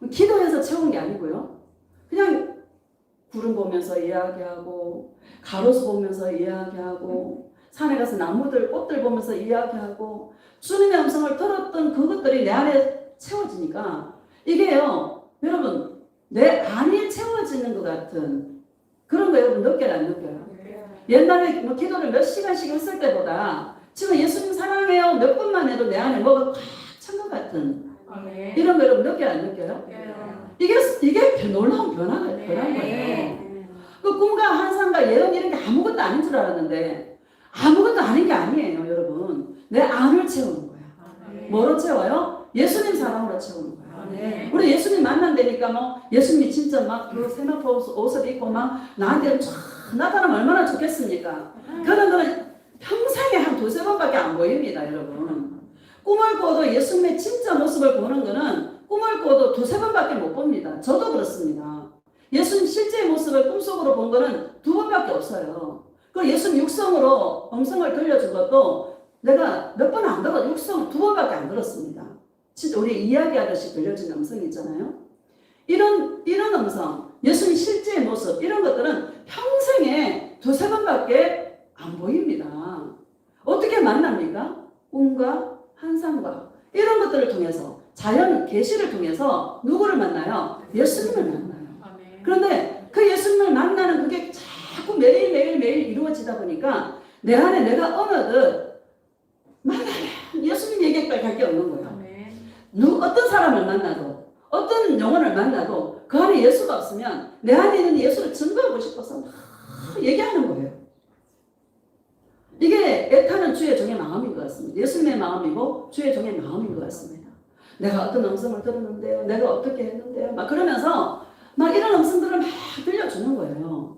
기도해서 채운 게 아니고요. 그냥 구름 보면서 이야기하고 가로수 보면서 이야기하고 산에 가서 나무들 꽃들 보면서 이야기하고 주님의 음성을 들었던 그것들이 내 안에 채워지니까 이게요 여러분 내 안이 채워지는 것 같은 그런 거 여러분 느껴요 안 느껴요? 옛날에 뭐 기도를 몇 시간씩 했을 때보다 지금 예수님 사랑해요 몇 분만 해도 내 안에 뭐가 꽉 찬 것 같은 이런 거 여러분 느껴요 안 느껴요? 이게 놀라운 변화가 변한 거예요. 그 꿈과 환상과 예언 이런 게 아무것도 아닌 줄 알았는데 아무것도 아닌 게 아니에요 여러분. 내 안을 채우는 거야. 뭐로 채워요? 예수님 사랑으로 채우는 거야. 우리 예수님 만난다니까 뭐 예수님이 진짜 막 그 세마포 옷을 입고 막 나한테 쫙 나타나면 얼마나 좋겠습니까? 그런 거는 평생에 한 두세 번밖에 안 보입니다 여러분. 꿈을 꿔도 예수님의 진짜 모습을 보는 거는 꿈을 꿔도 두세 번밖에 못 봅니다. 저도 그렇습니다. 예수님 실제의 모습을 꿈속으로 본 거는 두 번밖에 없어요. 그 예수님 육성으로 음성을 들려준 것도 내가 몇 번 안 들어 육성 두 번밖에 안 들었습니다. 진짜 우리 이야기하듯이 들려진 음성이 있잖아요. 이런 음성, 예수님 실제의 모습 이런 것들은 평생에 두세 번밖에 안 보입니다. 어떻게 만납니까? 꿈과 환상과 이런 것들을 통해서 자연 계시를 통해서 누구를 만나요? 예수님을 만나요. 그런데 그 예수님을 만나는 그게 자꾸 매일 이루어지다 보니까 내 안에 내가 어느덧 만나면 예수님 얘기까지 갈 게 없는 거예요. 어떤 사람을 만나도 어떤 영혼을 만나도 그 안에 예수가 없으면 내 안에 있는 예수를 증거하고 싶어서 막 얘기하는 거예요. 이게 애타는 주의 종의 마음인 것 같습니다. 예수님의 마음이고 주의 종의 마음인 것 같습니다. 내가 어떤 음성을 들었는데요. 내가 어떻게 했는데요. 막 그러면서 막 이런 음성들을 막 들려주는 거예요.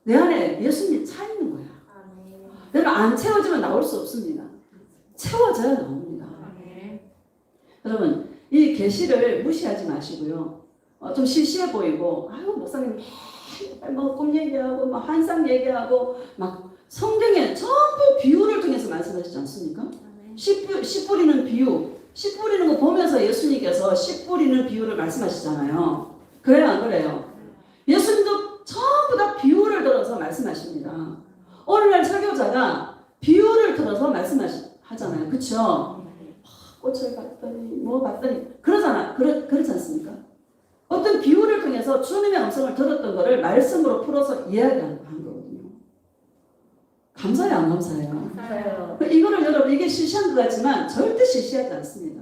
내 안에 예수님이 차 있는 거야. 내가 안 채워지면 나올 수 없습니다. 채워져야 나옵니다. 여러분 이 계시를 무시하지 마시고요. 좀 시시해 보이고 아유 목사님 뭐 꿈 얘기하고 막 환상 얘기하고 막 성경에 전부 비유를 통해서 말씀하시지 않습니까? 씨 뿌리는 비유, 씨 뿌리는 거 보면서 예수님께서 씨 뿌리는 비유를 말씀하시잖아요. 그래요, 안 그래요? 예수님도 전부 다 비유를 들어서 말씀하십니다. 오늘날 설교자가 비유를 들어서 말씀하잖아요. 그쵸? 꽃을 봤더니 뭐 봤더니 그러잖아. 그렇지 않습니까? 어떤 비유를 통해서 주님의 음성을 들었던 거를 말씀으로 풀어서 이야기하는 거거든요. 감사해요, 안 감사해요? 감사해요. 이거를 여러분 이게 시시한 것 같지만 절대 시시하지 않습니다.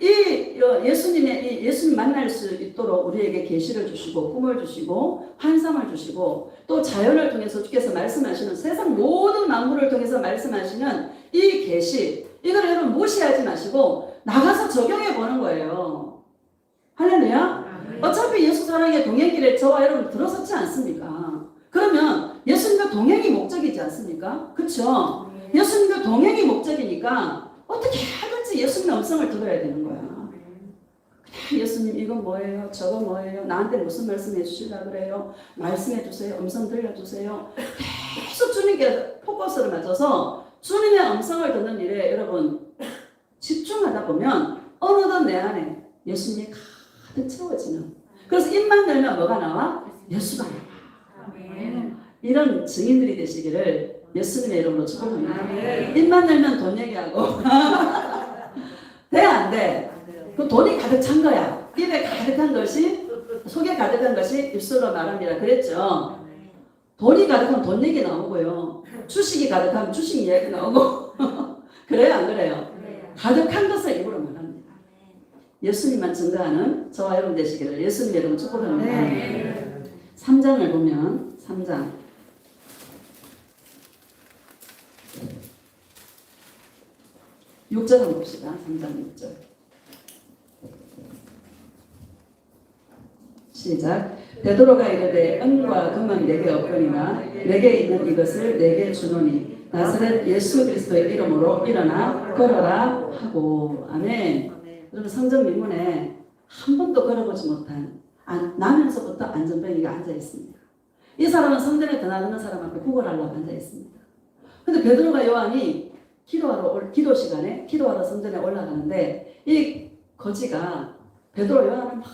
이 예수님 만날 수 있도록 우리에게 계시를 주시고 꿈을 주시고 환상을 주시고 또 자연을 통해서 주께서 말씀하시는 세상 모든 만물을 통해서 말씀하시는 이 계시 이걸 여러분 무시하지 마시고 나가서 적용해 보는 거예요. 할렐루야. 어차피 예수 사랑의 동행길에 저와 여러분 들어섰지 않습니까? 그러면 예수님과 동행이 목적이지 않습니까? 그렇죠? 예수님과 동행이 목적이니까 어떻게 하든지 예수님의 음성을 들어야 되는 거야. 그냥 예수님 이건 뭐예요? 저거 뭐예요? 나한테 무슨 말씀 해주시려고 그래요? 말씀해 주세요. 음성 들려주세요. 계속 주님께 포커스를 맞춰서 주님의 음성을 듣는 일에 여러분 집중하다 보면 어느덧 내 안에 예수님이 가득 채워지는 그래서 입만 열면 뭐가 나와? 예수가 나와. 이런 증인들이 되시기를 예수님의 이름으로 축복합니다. 입만 열면 돈 얘기하고 돼? 안 돼? 그 돈이 가득 찬 거야. 입에 가득한 것이 속에 가득한 것이 입술로 말합니다. 그랬죠? 돈이 가득하면 돈 얘기 나오고요. 주식이 가득하면 주식 이야기 나오고 그래요? 안 그래요? 가득한 것을 입으로 말합니다. 예수님만 증거하는 저와 여러분 되시기를 예수님의 이름으로 축복합니다. 3장을 보면 3장 6절 한번 봅시다. 3장 6절 시작. 베드로가 이르되 은과 금은 내게 없거니와 내게 있는 이것을 내게 주노니 나사렛 예수 그리스도의 이름으로 일어나 걸어라 하고. 아멘. 여러분 성전 민문에 한 번도 걸어보지 못한 나면서부터 안전병이가 앉아 있습니다. 이 사람은 성전에 드나드는 사람 앞에 구걸하려고 앉아 있습니다. 근데 베드로가 요한이 기도 시간에 기도하러 성전에 올라가는데 이 거지가 베드로 요한을 막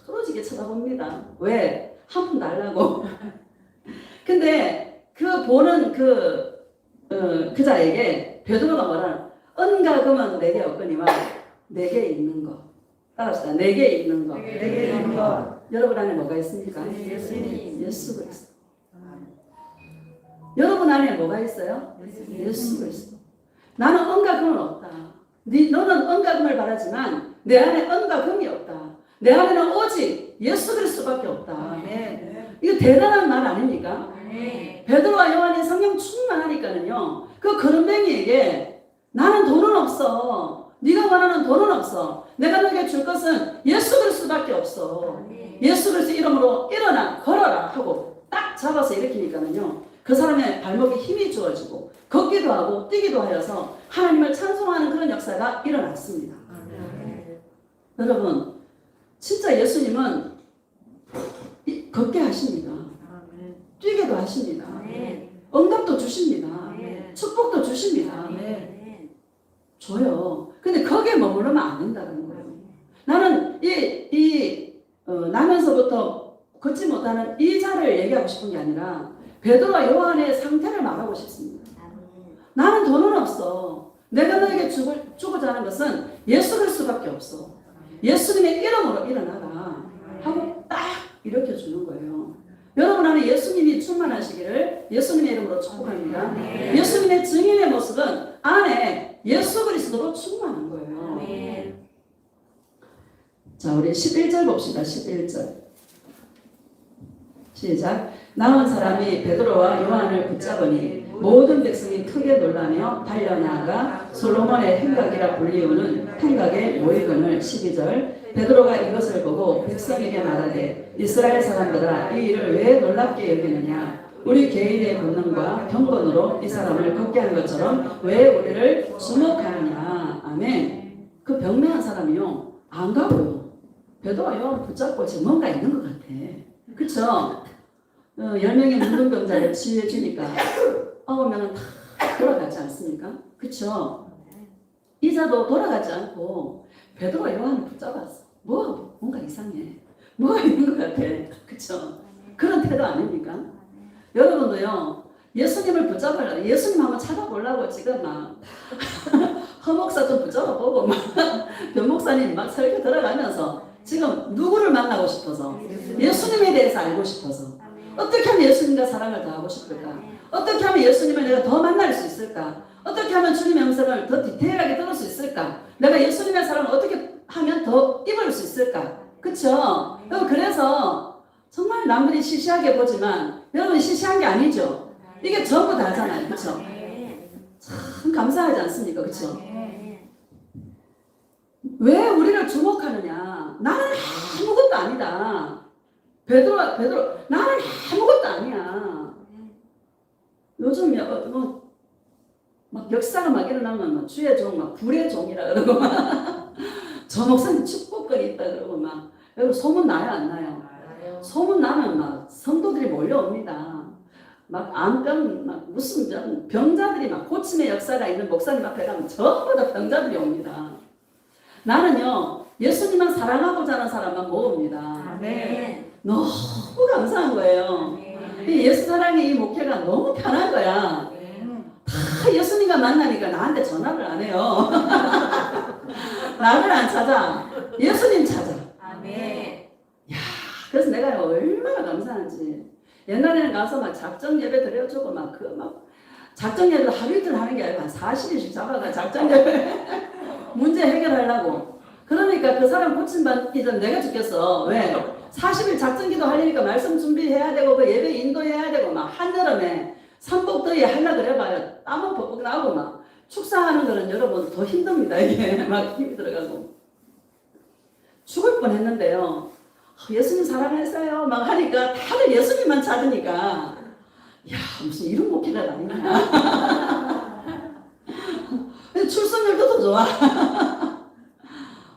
뚫어지게 쳐다봅니다. 왜? 한 푼 달라고. 근데 그 보는 그 자에게 베드로가 뭐라 은가금은 내게 없거니와 내게 있는 거. 따라합시다. 내게 있는 거. 내게 있는 것. 여러분 안에 뭐가 있습니까? 예수님. 예수 그리스도. 여러분 안에 뭐가 있어요? 예수 그리스도. 나는 은가금은 없다. 너는 은가금을 바라지만 내 안에 은가금이 없다. 내 안에는 오직 예수 그리스도밖에 없다. 아멘. 이거 대단한 말 아닙니까? 아멘. 베드로와 요한의 성령 충만하니까는요. 그 거름뱅이에게 나는 돈은 없어. 네가 원하는 돈은 없어. 내가 너에게 줄 것은 예수 그리스도밖에 없어. 예수 그리스도 이름으로 일어나 걸어라 하고 딱 잡아서 일으키니까는요. 그 사람의 발목에 힘이 주어지고 걷기도 하고 뛰기도 하여서 하나님을 찬송하는 그런 역사가 일어났습니다. 여러분 진짜 예수님은 걷게 하십니다. 뛰게도 하십니다. 응답도 주십니다. 축복도 주십니다. 줘요. 근데 거기에 머무르면 안 된다는 거예요. 나는 나면서부터 걷지 못하는 이 자를 얘기하고 싶은 게 아니라 베드로와 요한의 상태를 말하고 싶습니다. 나는 돈은 없어. 내가 너에게 주고자 하는 것은 예수 그리스도밖에 없어. 예수님의 이름으로 일어나라 하고 딱 일으켜 주는 거예요. 여러분 안에 예수님이 충만하시기를 예수님의 이름으로 축복합니다. 예수님의 증인의 모습은 안에 예수 그리스도로 충만한 거예요. 자, 우리 11절 봅시다. 11절. 시작. 나온 사람이 베드로와 요한을 붙잡으니 모든 백성이 크게 놀라며 달려나가 솔로몬의 행각이라 불리우는 행각에 모이거늘. 12절. 베드로가 이것을 보고 백성에게 말하되 이스라엘 사람들아 이 일을 왜 놀랍게 여기느냐. 우리 개인의 본능과 경건으로 이 사람을 걷게 한 것처럼 왜 우리를 주목하느냐. 아멘. 그 병명한 사람이요 안 가고요. 베드로와 요한 붙잡고 지금 뭔가 있는 것 같아. 그쵸? 10명의 문둥병자를 치유해 주니까 9명은 다 돌아가지 않습니까? 그쵸? 이자도 돌아가지 않고 베드로와 요한을 붙잡았어. 뭔가 이상해. 뭐가 있는 것 같아. 그쵸? 그런 태도 아닙니까? 여러분도요, 예수님을 붙잡으려고, 예수님 한번 찾아보려고 지금 막, 허목사 좀 붙잡아보고, 막, 변목사님 막 설교 들어가면서 지금 누구를 만나고 싶어서, 예수님에 대해서 알고 싶어서, 어떻게 하면 예수님과 사랑을 더 하고 싶을까? 어떻게 하면 예수님을 내가 더 만날 수 있을까? 어떻게 하면 주님의 음성을 더 디테일하게 들을 수 있을까? 내가 예수님의 사랑을 어떻게 하면 더 입을 수 있을까? 그쵸? 그래서 정말 남들이 시시하게 보지만 여러분 시시한 게 아니죠? 이게 전부 다잖아요. 그쵸? 참 감사하지 않습니까? 그쵸? 왜 우리를 주목하느냐? 나는 아무것도 아니다. 베드로 나는 아무것도 아니야. 요즘 막 역사가 막 일어나면 막 주의 종, 막 불의 종이라 그러고 막 저 목사님 축복거리 있다 그러고 막 여러분 소문 나요 안 나요? 소문 나면 막 성도들이 몰려옵니다. 막 암병 막 무슨 병자들이 막 고침의 역사가 있는 목사님 앞에 가면 전부 다 병자들이 옵니다. 나는요 예수님만 사랑하고자 하는 사람만 모읍니다. 너무 감사한 거예요. 이 예수 사랑의 이 목회가 너무 편한 거야. 다 예수님과 만나니까 나한테 전화를 안 해요. 나를 안 찾아. 예수님 찾아. 야, 그래서 내가 얼마나 감사한지. 옛날에는 가서 막 작정 예배 드려주고 막 작정 예배 하루 이틀 하는 게 아니라 한 40일씩 잡아가 작정 예배 문제 해결하려고. 그러니까 그 사람 고침받기 전 내가 죽겠어. 왜? 40일 작정기도 하려니까 말씀 준비해야 되고 그 예배 인도해야 되고 막 한여름에 삼복더위에 하려 그래봐요. 땀은 벅벅 나고 막 축사하는 거는 여러분 더 힘듭니다. 이게 막 힘이 들어가고 죽을 뻔했는데요. 예수님 사랑하세요 막 하니까 다들 예수님만 찾으니까 야 무슨 이런 목회가 아니냐. 출석률도 더 좋아.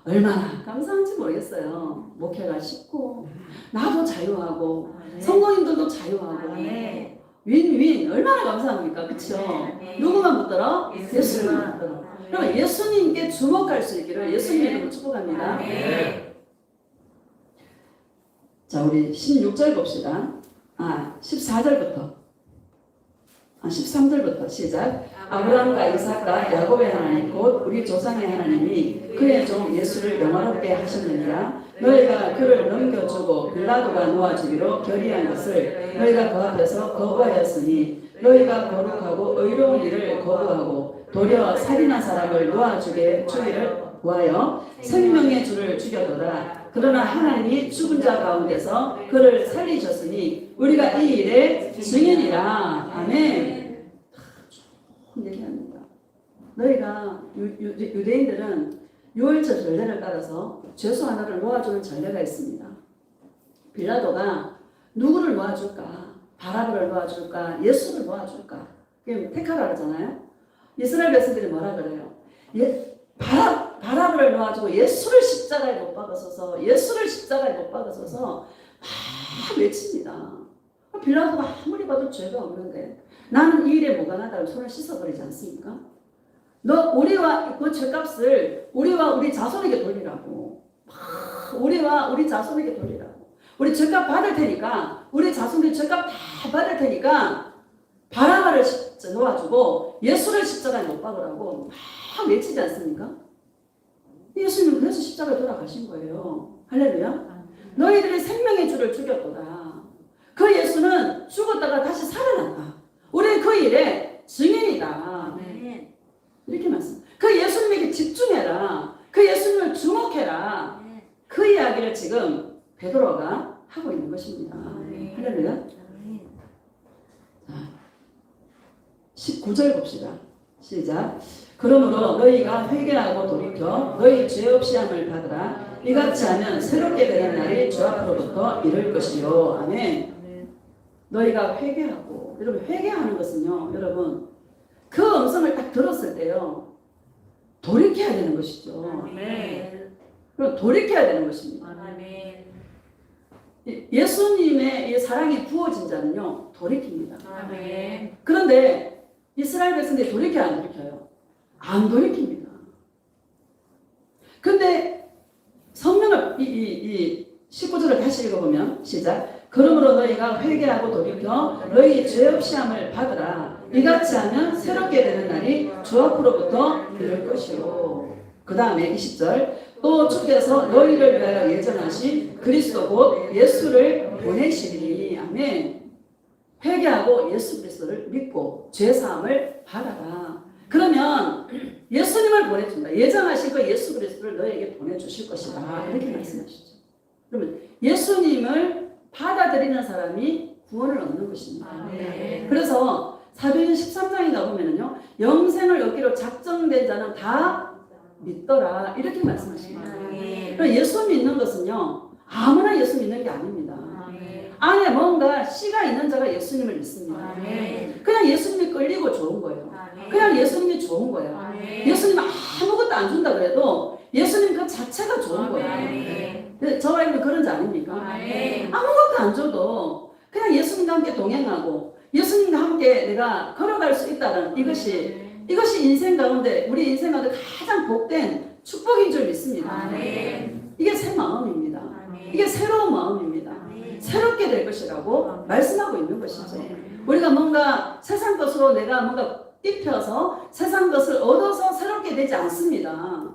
얼마나 감사한지 모르겠어요. 목회가 쉽고 나도 자유하고 성도님들도 자유하고 윈윈 얼마나 감사합니까? 그쵸? 누구만 붙들어? 예수님만 붙들어. 그럼 예수님께 주목할 수 있기를 예수님의 이름으로 축복합니다. 자, 우리 16절 봅시다. 14절부터. 13절부터 시작. 아브라함과 이삭과 야곱의 하나님 곧 우리 조상의 하나님이 그의 종 예수를 영화롭게 하셨느니라. 너희가 그를 넘겨주고 빌라도가 놓아주기로 결의한 것을 너희가 그 앞에서 거부하였으니 너희가 거룩하고 의로운 일을 거부하고 도리어 살인한 사람을 놓아주게 주기를 구하여 생명의 주를 죽였도다. 그러나 하나님이 죽은 자 가운데서 그를 살리셨으니 우리가 이 일의 증인이라. 아멘. 좋은 얘기합니다. 너희가 유대인들은 유월절 전례를 따라서 죄수 하나를 놓아주는 전례가 있습니다. 빌라도가 누구를 놓아줄까? 바라바를 놓아줄까? 예수를 놓아줄까? 그게 택하라 그러잖아요. 이스라엘 백성들이 뭐라 그래요? 바라바를 놓아주고 예수를 십자가에 못 박아서서 예수를 십자가에 못 박아서서 막 외칩니다. 빌라도가 아무리 봐도 죄가 없는데 나는 이 일에 무관하다고 손을 씻어버리지 않습니까? 너 우리와 그 죄값을 우리와 우리 자손에게 돌리라고. 우리와 우리 자손에게 돌리라고. 우리 죄값 받을 테니까 우리 자손들 죄값 다 받을 테니까 바라바를 놓아주고 예수를 십자가에 못 박으라고 막 외치지 않습니까? 예수님은 그래서 십자가에 돌아가신 거예요. 할렐루야. 너희들이 생명의 주를 죽였도다. 그 예수는 죽었다가 다시 살아났다. 우리는 그 일에 증인이다. 이렇게 말씀. 그 예수님에게 집중해라. 그 예수님을 주목해라. 그 이야기를 지금 베드로가 하고 있는 것입니다. 할렐루야. 19절 봅시다. 시작. 그러므로 너희가 회개하고 돌이켜 너희 죄 없이 함을 받으라. 이같이 하면 새롭게 되는 날이 주 앞으로부터 이를 것이요. 아멘. 너희가 회개하고, 여러분 회개하는 것은요, 여러분 그 음성을 딱 들었을 때요 돌이켜야 되는 것이죠. 그럼 돌이켜야 되는 것입니다. 예수님의 이 사랑이 부어진 자는요 돌이킵니다. 그런데 이스라엘 백성들이 돌이켜요, 안 돌이켜요? 안 돌이킵니다. 근데 성령을 이 19절을 다시 읽어보면 시작. 그러므로 너희가 회개하고 돌이켜 너희 죄 없이 함을 받으라. 이같이 하면 새롭게 되는 날이 주 앞으로부터 이를 것이요. 그 다음에 20절. 또 주께서 너희를 위하여 예정하신 그리스도 곧 예수를 보내시리니. 아멘. 회개하고 예수 그리스도를 믿고 죄사함을 받아라. 그러면 예수님을 보내준다. 예정하신 그 예수 그리스도를 너희에게 보내주실 것이다. 이렇게 말씀하시죠. 그러면 예수님을 받아들이는 사람이 구원을 얻는 것입니다. 그래서 사도행전 13장에 가보면요, 영생을 얻기로 작정된 자는 다 믿더라. 이렇게 말씀하십니다. 그러니까 예수 믿는 것은요, 아무나 예수 믿는 게 아닙니다. 안에 뭔가 씨가 있는 자가 예수님을 믿습니다. 그냥 예수님이 끌리고 좋은 거예요. 그냥 예수님이 좋은 거예요. 예수님 아무것도 안 준다 그래도 예수님 그 자체가 좋은 거예요. 저와 여러분 그런 자 아닙니까? 아무것도 안 줘도 그냥 예수님과 함께 동행하고 예수님과 함께 내가 걸어갈 수 있다는 이것이 인생 가운데, 우리 인생 가운데 가장 복된 축복인 줄 믿습니다. 이게 새 마음입니다. 이게 새로운 마음입니다. 새롭게 될 것이라고 말씀하고 있는 것이죠. 우리가 뭔가 세상 것으로 내가 뭔가 입혀서 세상 것을 얻어서 새롭게 되지 않습니다.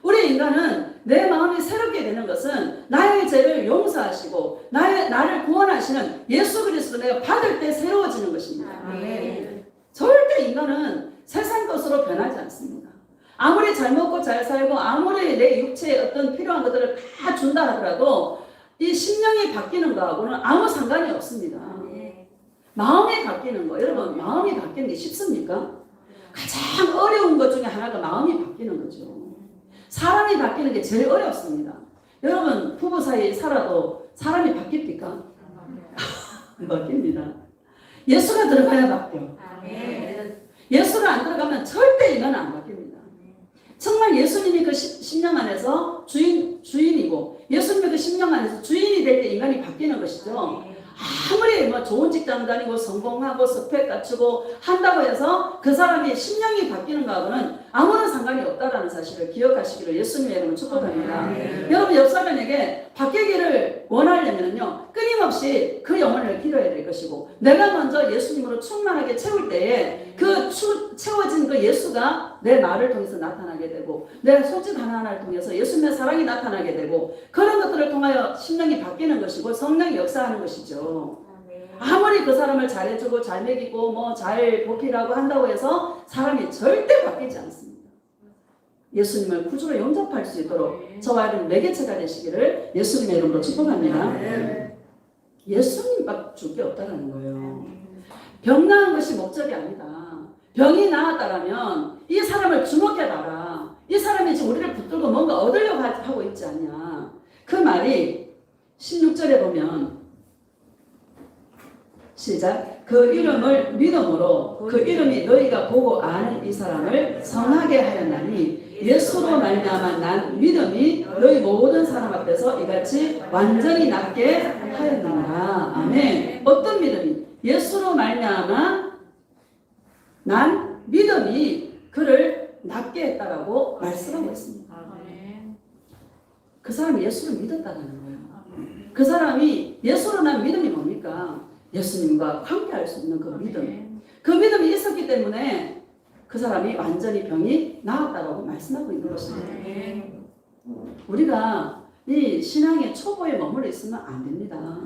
우리 인간은 내 마음이 새롭게 되는 것은 나의 죄를 용서하시고 나를 구원하시는 예수 그리스도 내가 받을 때 새로워지는 것입니다. 절대 인간은 세상 것으로 변하지 않습니다. 아무리 잘 먹고 잘 살고 아무리 내 육체에 어떤 필요한 것들을 다 준다 하더라도 이 심령이 바뀌는 거하고는 아무 상관이 없습니다. 마음이 바뀌는 거, 여러분 마음이 바뀌는 게 쉽습니까? 가장 어려운 것 중에 하나가 마음이 바뀌는 거죠. 사람이 바뀌는 게 제일 어렵습니다. 여러분 부부 사이에 살아도 사람이 바뀝니까? 안 바뀝니다. 예수가 들어가야 바뀌어. 예수가 안 들어가면 절대 인간은 안 바뀝니다. 정말 예수님이 그 심령 안에서 주인이고 예수님의 그 심령 안에서 주인이 될 때 인간이 바뀌는 것이죠. 아무리 뭐 좋은 직장 다니고 성공하고 스펙 갖추고 한다고 해서 그 사람의 심령이 바뀌는 거하고는 아무런 상관이 없다는 사실을 기억하시기를 예수님의 이름으로 축복합니다. 여러분 옆 사람에게 바뀌기를 원하려면 되면요 끊임없이 그 영혼을 기도해야 될 것이고, 내가 먼저 예수님으로 충만하게 채울 때에 그 채워진 그 예수가 내 말을 통해서 나타나게 되고, 내 손짓 하나하나를 통해서 예수님의 사랑이 나타나게 되고, 그런 것들을 통하여 심령이 바뀌는 것이고 성령이 역사하는 것이죠. 아무리 그 사람을 잘해주고 잘 먹이고 뭐 잘 보필하고 한다고 해서 사람이 절대 바뀌지 않습니다. 예수님을 구주로 영접할 수 있도록 저와 여러분 매개체가 되시기를 예수님의 이름으로 축복합니다. 예수님밖에 줄 게 없다는 거예요. 병 나은 것이 목적이 아니다. 병이 나았다라면 이 사람을 주목해봐라. 이 사람이 지금 우리를 붙들고 뭔가 얻으려고 하고 있지 않냐. 그 말이 16절에 보면 시작. 그 이름을 믿음으로 그 이름이 너희가 보고 아는 이 사람을 성하게 하였나니 예수로 말미암아 난 믿음이 너희 모든 사람 앞에서 이같이 완전히 낫게 하였느니라. 아멘. 어떤 믿음이? 예수로 말미암아 난 믿음이 그를 낫게 했다라고 말씀하고 있습니다. 그 사람이 예수를 믿었다는 거예요. 그 사람이 예수로 난 믿음이 뭡니까? 예수님과 함께할 수 있는 그 믿음. 그 믿음이 있었기 때문에 그 사람이 완전히 병이 나았다라고 말씀하고 있는 것입니다. 우리가 이 신앙의 초보에 머물러 있으면 안 됩니다.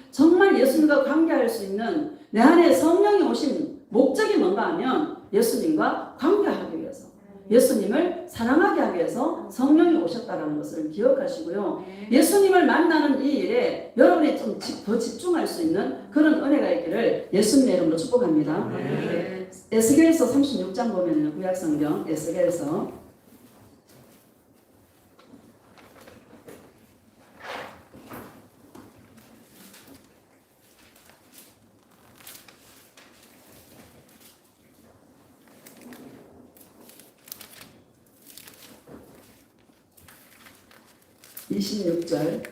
정말 예수님과 관계할 수 있는 내 안에 성령이 오신 목적이 뭔가 하면 예수님과 관계하기 위해서, 예수님을 사랑하게 하기 위해서 성령이 오셨다는 것을 기억하시고요. 예수님을 만나는 이 일에 여러분이 좀 더 집중할 수 있는 그런 은혜가 있기를 예수님의 이름으로 축복합니다. 에스겔서 36장 보면 구약성경 에스겔서 26절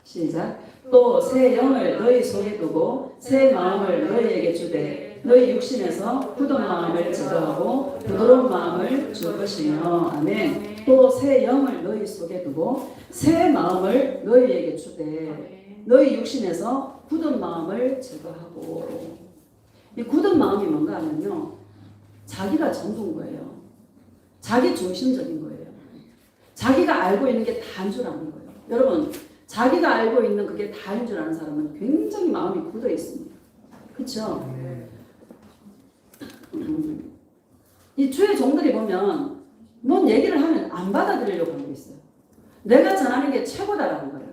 시작. 또 새 영을 너희 속에 두고 새 마음을 너희에게 주되 너희 육신에서 굳은 마음을 제거하고 부드러운 마음을 줄 것이며. 아멘. 또 새 영을 너희 속에 두고 새 마음을 너희에게 주되 너희 육신에서 굳은 마음을 제거하고. 이 굳은 마음이 뭔가 하면요, 자기가 전부인 거예요. 자기 중심적인 거예요. 자기가 알고 있는 게 다인 줄 아는 거예요. 여러분, 자기가 알고 있는 그게 다인 줄 아는 사람은 굉장히 마음이 굳어 있습니다. 그렇죠? 이 주의 종들이 보면 뭔 얘기를 하면 안 받아들이려고 하고 있어요. 내가 전하는 게 최고다라는 거예요.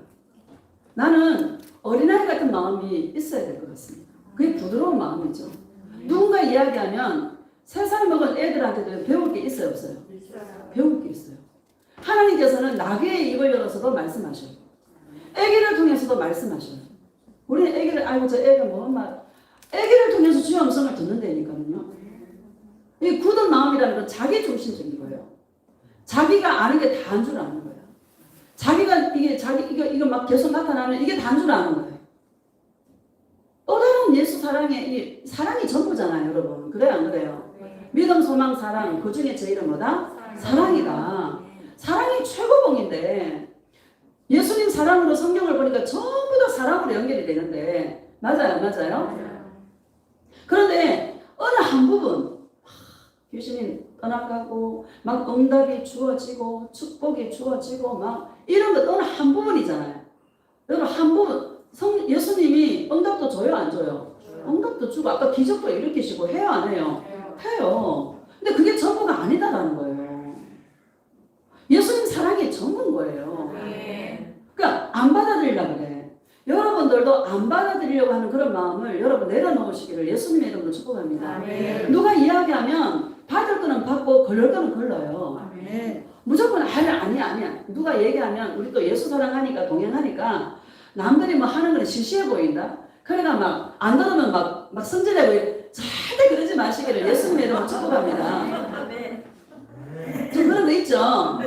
나는 어린아이 같은 마음이 있어야 될 것 같습니다. 그게 부드러운 마음이죠. 누군가 이야기하면 3살 먹은 애들한테도 배울 게 있어요, 없어요? 배울 게 있어요. 하나님께서는 나귀의 입을 열어서도 말씀하셔요. 애기를 통해서도 말씀하셔요. 우리는 애기를, 아이고 저 애가 뭐 엄마, 애기를 통해서 주의 음성을 듣는다니까요. 이 굳은 마음이라는 건 자기 중심적인 거예요. 자기가 아는 게 다인 줄 아는 거예요. 자기가 이거 막 계속 나타나면 이게 다인 줄 아는 거예요. 또 다른 예수 사랑이 전부잖아요, 여러분. 그래요, 안 그래요? 믿음, 소망, 사랑, 그 중에 제일은 뭐다? 사랑이다. 사랑이 최고봉인데, 예수님 사랑으로 성경을 보니까 전부 다 사랑으로 연결이 되는데, 맞아요? 그런데 어느 한 부분, 귀신이 떠나가고 막 응답이 주어지고 축복이 주어지고 막 이런 것 어느 한 부분이잖아요. 여러분, 한 부분, 예수님이 응답도 줘요, 안 줘요? 응답도 주고 아까 기적도 일으키시고 해요, 안 해요? 해요. 근데 그게 전부가 아니다라는 거예요. 예수님 사랑이 전부인 거예요. 그러니까 안 받아들이려고 그래. 여러분들도 안 받아들이려고 하는 그런 마음을 여러분 내려놓으시기를 예수님의 이름으로 축복합니다. 누가 이야기하면 받을 거는 받고 걸릴 거는 걸려요. 무조건 아니야. 누가 얘기하면 우리 또 예수 사랑하니까 동행하니까 남들이 뭐 하는 건 시시해 보인다. 그러니까 막 안 들으면 막 성질내 보이. 절대 그러지 마시기를 예수님의 이름으로 축복합니다. 좀 그런 거 있죠.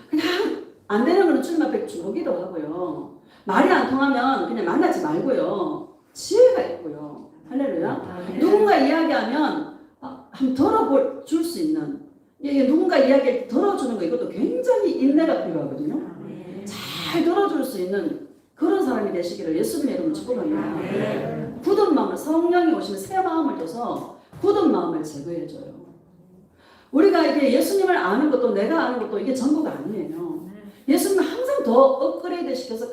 그냥 안 되는 거는 주님 앞에 주기도 하고요. 말이 안 통하면 그냥 만나지 말고요. 지혜가 있고요. 할렐루야. 누군가 이야기하면 한번 들어줄 수 있는, 이게 누군가 이야기를 들어주는 거, 이것도 굉장히 인내가 필요하거든요. 잘 들어줄 수 있는 그런 사람이 되시기를 예수님의 이름으로 축복합니다. 굳은 마음을 성령이 오시면 새 마음을 줘서 굳은 마음을 제거해줘요. 우리가 이게 예수님을 아는 것도 내가 아는 것도 이게 전부가 아니에요. 예수님은 항상 더 업그레이드 시켜서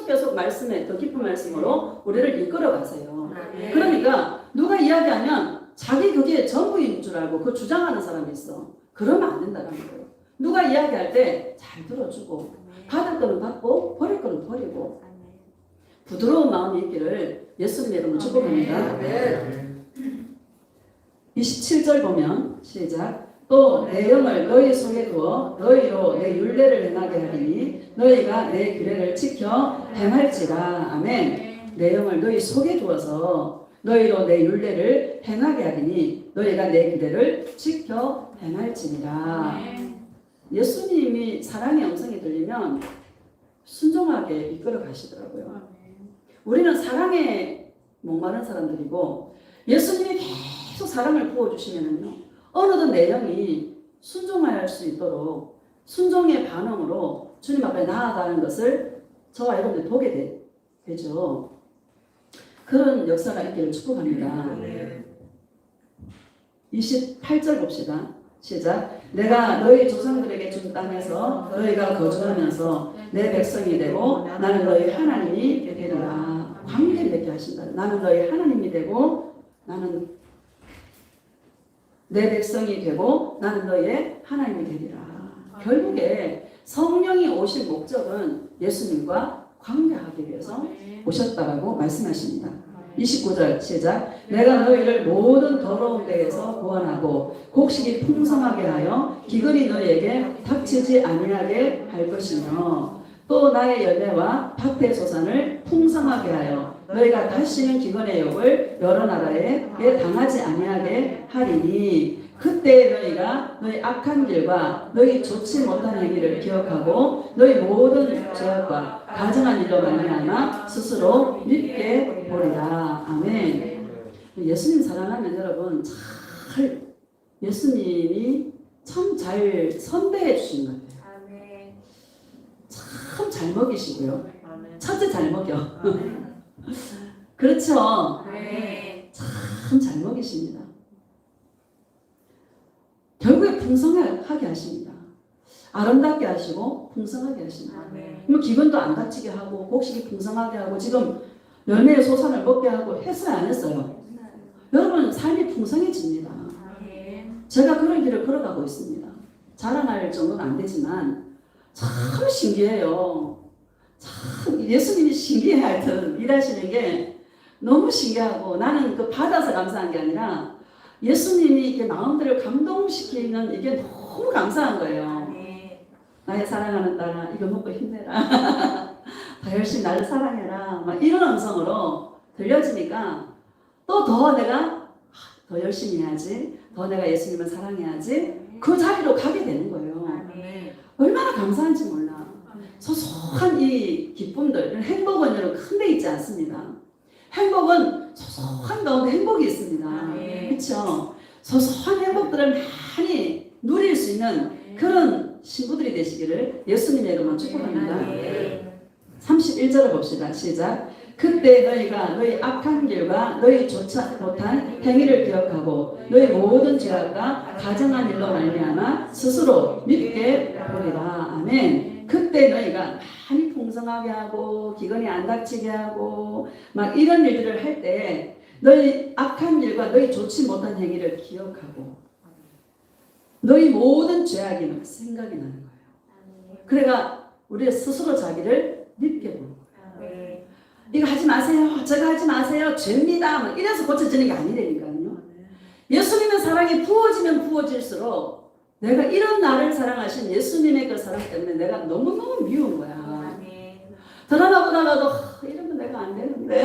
계속 말씀에 더 깊은 말씀으로 우리를 이끌어 가세요. 그러니까 누가 이야기하면 자기 그게 전부인 줄 알고 그 주장하는 사람이 있어. 그러면 안 된다는 거예요. 누가 이야기할 때 잘 들어주고 받을 거는 받고 버릴 거는 버리고 부드러운 마음이 있기를 예수님의 이름으로 축복합니다. 27절 보면 시작. 또 내 영을 너희 속에 두어 너희로 내 율례를 행하게 하리니 너희가 내 규례를 지켜 행할지라. 아멘. 내 영을 너희 속에 두어서 너희로 내 율례를 행하게 하리니 너희가 내 규례를 지켜 행할지니라. 예수님이 사랑의 음성이 들리면 순종하게 이끌어 가시더라고요. 우리는 사랑에 목마른 사람들이고 예수님이 계속 사랑을 부어주시면은요, 어느덧 내 영이 순종할 수 있도록 순종의 반응으로 주님 앞에 나아가는 것을 저와 여러분들이 보게 되죠. 그런 역사가 있기를 축복합니다. 28절 봅시다. 시작. 내가 너희 조상들에게 준 땅에서 너희가 거주하면서 내 백성이 되고 나는 너희 하나님이 되리라. 관계를 맺게 하신다. 나는 너희 하나님이 되고 나는 내 백성이 되고 나는 너희의 하나님이 되리라. 결국에 성령이 오신 목적은 예수님과 관계하기 위해서 오셨다라고 말씀하십니다. 29절 시작. 내가 너희를 모든 더러운 데에서 구원하고 곡식이 풍성하게 하여 기근이 너희에게 닥치지 아니하게 할 것이며 또 나의 열매와 밭의 소산을 풍성하게 하여 너희가 다시는 기근의 욕을 여러 나라에 당하지 아니하게 하리니 그때 너희가 너희 악한 길과 너희 좋지 못한 행위를 기억하고 너희 모든 죄악과 가증한 일로 말미암아 스스로 믿게 보리라. 아멘. 예수님 사랑하면 여러분 잘 예수님이 참 잘 선배해 주신 것 같아요. 참 잘 먹이시고요. 첫째 잘 먹여. 그렇죠. 참 잘 먹이십니다. 결국에 풍성하게 하십니다. 아름답게 하시고 풍성하게 하십니다. 뭐 기근도 안 다치게 하고 곡식이 풍성하게 하고 지금 열매의 소산을 먹게 하고 했어요, 안 했어요? 여러분 삶이 풍성해집니다. 제가 그런 길을 걸어가고 있습니다. 자랑할 정도는 안 되지만 참 신기해요. 참 예수님이 신기해 하여튼 일하시는 게 너무 신기하고 나는 그 받아서 감사한 게 아니라 예수님이 이게 마음들을 감동시키는 이게 너무 감사한 거예요. 나의 사랑하는 딸아, 이거 먹고 힘내라. 더 열심히 나를 사랑해라. 막 이런 음성으로 들려지니까 또 더 내가 더 열심히 해야지. 더 내가 예수님을 사랑해야지. 그 자리로 가게 되는 거예요. 얼마나 감사한지 몰라. 소소한 이 기쁨들, 행복은 여러분 큰데 있지 않습니다. 행복은 소소한 가운데 행복이 있습니다. 그렇죠? 소소한 행복들을 많이 누릴 수 있는 그런 신부들이 되시기를 예수님의 이름으로 축복합니다. 31절을 봅시다. 시작. 그때 너희가 너희 악한 길과 너희 좋지 못한 행위를 기억하고 너희 모든 죄악과 가증한 일로 말미암아 스스로 믿게 보리라. 아멘. 그때 너희가 많이 풍성하게 하고 기근이 안 닥치게 하고 막 이런 일들을 할 때 너희 악한 일과 너희 좋지 못한 행위를 기억하고 너희 모든 죄악이 막 생각이 나는 거예요. 그러니까 우리 스스로 자기를 믿게 보는 거예요. 이거 하지 마세요. 저거 하지 마세요. 죄입니다. 이래서 고쳐지는 게 아니라니까요. 예수님의 사랑이 부어지면 부어질수록 내가 이런 나를 사랑하신 예수님의 그 사랑 때문에 내가 너무너무 미운 거야. 드라마 보다가도 이러면 내가 안 되는데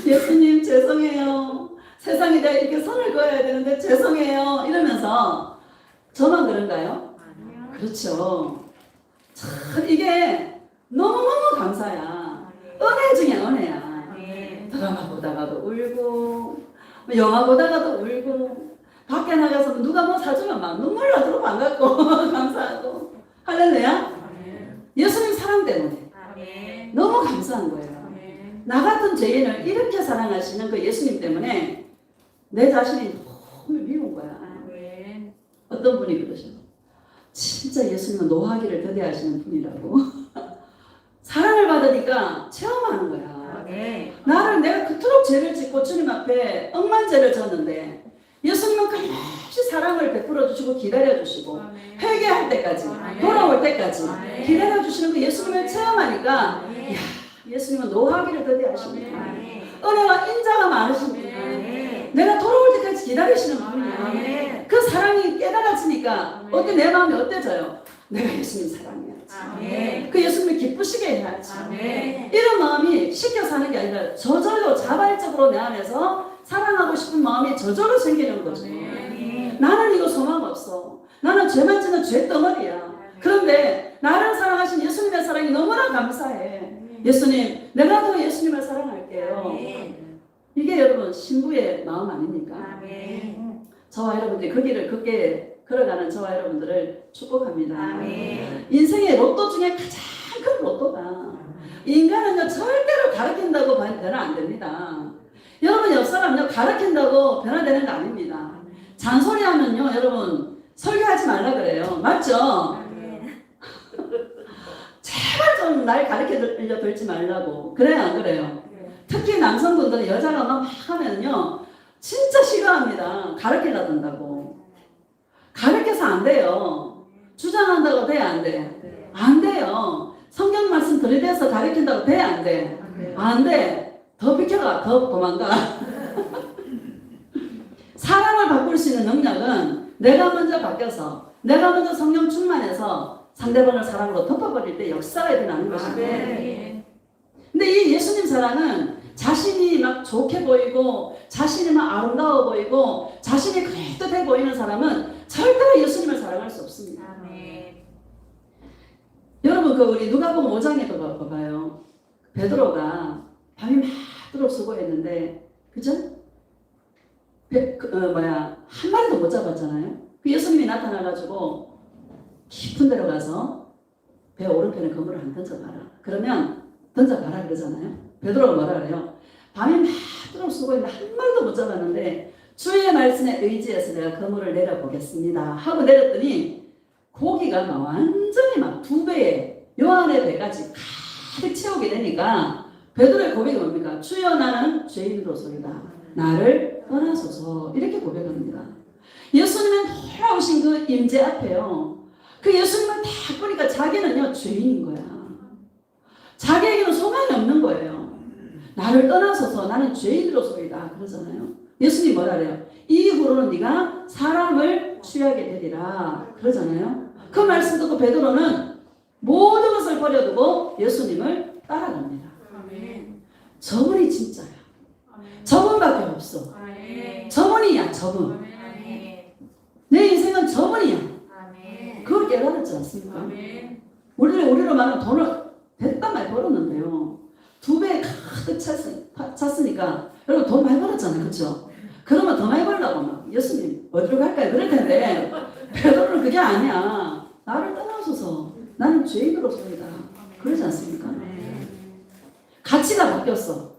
예수님 죄송해요. 세상에 내가 이렇게 선을 그어야 되는데 죄송해요. 이러면서 저만 그런가요? 그렇죠. 참 이게 너무너무 감사야. 은혜 중에 은혜야. 드라마 보다가도 울고 영화 보다가도 울고 밖에 나가서 누가 뭐 사주면 막 눈물 나도록 반갑고 감사하고 할렐루야. 감사한 거예요. 나 같은 죄인을 이렇게 사랑하시는 그 예수님 때문에 내 자신이 너무 미운 거야. 어떤 분이 그러셔. 진짜 예수님은 노하기를 더디하시는 분이라고. 사랑을 받으니까 체험하는 거야. 나를 내가 그토록 죄를 짓고 주님 앞에 억만 죄를 졌는데 예수님은 끝없이 사랑을 베풀어 주시고 기다려 주시고 회개할 때까지 돌아올 때까지 기다려 주시는 그 예수님을 체험하니까 야, 예수님은 노하기를 더디하십니다. 은혜와 인자가 많으십니다. 내가 돌아올 때까지 기다리시는 분이야. 그 사랑이 깨달아지니까 어때 내 마음이 어때져요? 내가 예수님 사랑해야지. 그 예수님을 기쁘시게 해야지. 이런 마음이 시켜 사는 게 아니라 저절로 자발적으로 내 안에서 사랑하고 싶은 마음이 저절로 생기는 거죠. 나는 이거 소망 없어. 나는 죄만 지는 죄덩어리야. 그런데 나를 사랑하신 예수님의 사랑이 너무나 감사해. 예수님, 내가 더 예수님을 사랑할게요. 이게 여러분 신부의 마음 아닙니까? 저와 여러분들이 그 길을 걷게 걸어가는 저와 여러분들을 축복합니다. 인생의 로또 중에 가장 큰 로또다. 인간은요 절대로 가르친다고 변화 안 됩니다. 여러분 옆 사람요 가르친다고 변화되는 거 아닙니다. 잔소리하면요 여러분 설교하지 말라 그래요. 맞죠? 제발 좀 날 가르쳐 들지 말라고. 그래요 안 그래요? 특히 남성분들은 여자가 막 하면요 진짜 싫어합니다. 가르치려 든다고. 가르쳐서 안 돼요. 주장한다고 돼 안 돼? 안 돼요. 성경 말씀 들이대서 가르친다고 돼 안 돼? 안 돼. 더 비켜가. 더 도망가. 사람을 바꿀 수 있는 능력은 내가 먼저 바뀌어서 내가 먼저 성령 충만해서 상대방을 사랑으로 덮어버릴 때 역사가 일어나는 것입니다. 근데 이 예수님 사랑은 자신이 막 좋게 보이고 자신이 막 아름다워 보이고 자신이 그럴듯해 보이는 사람은 절대로 예수님을 사랑할 수 없습니다. 여러분 그 우리 누가복음 5장에도 봐봐요. 베드로가 밤이 맞도록 수고했는데 그죠? 한 마리도 못 잡았잖아요. 그 예수님이 나타나가지고 깊은 데로 가서 배 오른편에 그물을 한 던져봐라. 그러면 던져봐라 그러잖아요. 베드로가 뭐라 그래요? 밤이 맞도록 수고했는데 한 마리도 못 잡았는데 주의 말씀에 의지해서 내가 그물을 내려보겠습니다 하고 내렸더니 고기가 막 완전히 막 2배의 요한의 배까지 가득 채우게 되니까 베드로의 고백이 뭡니까? 주여 나는 죄인으로소이다. 나를 떠나소서. 이렇게 고백합니다. 예수님은 돌아오신 그 임재 앞에요. 그 예수님을 다 보니까 자기는요 죄인인 거야. 자기에게는 소망이 없는 거예요. 나를 떠나소서 나는 죄인으로소이다 그러잖아요. 예수님 뭐라 그래요? 이후로는 네가 사람을 취하게 되리라 그러잖아요. 그 말씀 듣고 베드로는 모든 것을 버려두고 예수님을 따라갑니다. 저분이 진짜야. 저분밖에 없어. 저분이야 저분. 내 인생은 저분이야. 그걸 깨달았지 않습니까? 우리로 말하면 돈을 됐다 많이 벌었는데요. 2배 가득 찼으니까 여러분 돈 많이 벌었잖아요. 그렇죠? 그러면 더 많이 벌려고 막 예수님 어디로 갈까요? 그럴 텐데 베드로는 그게 아니야. 나를 떠나소서. 나는 죄인으로소이다. 그러지 않습니까? 가치가 바뀌었어.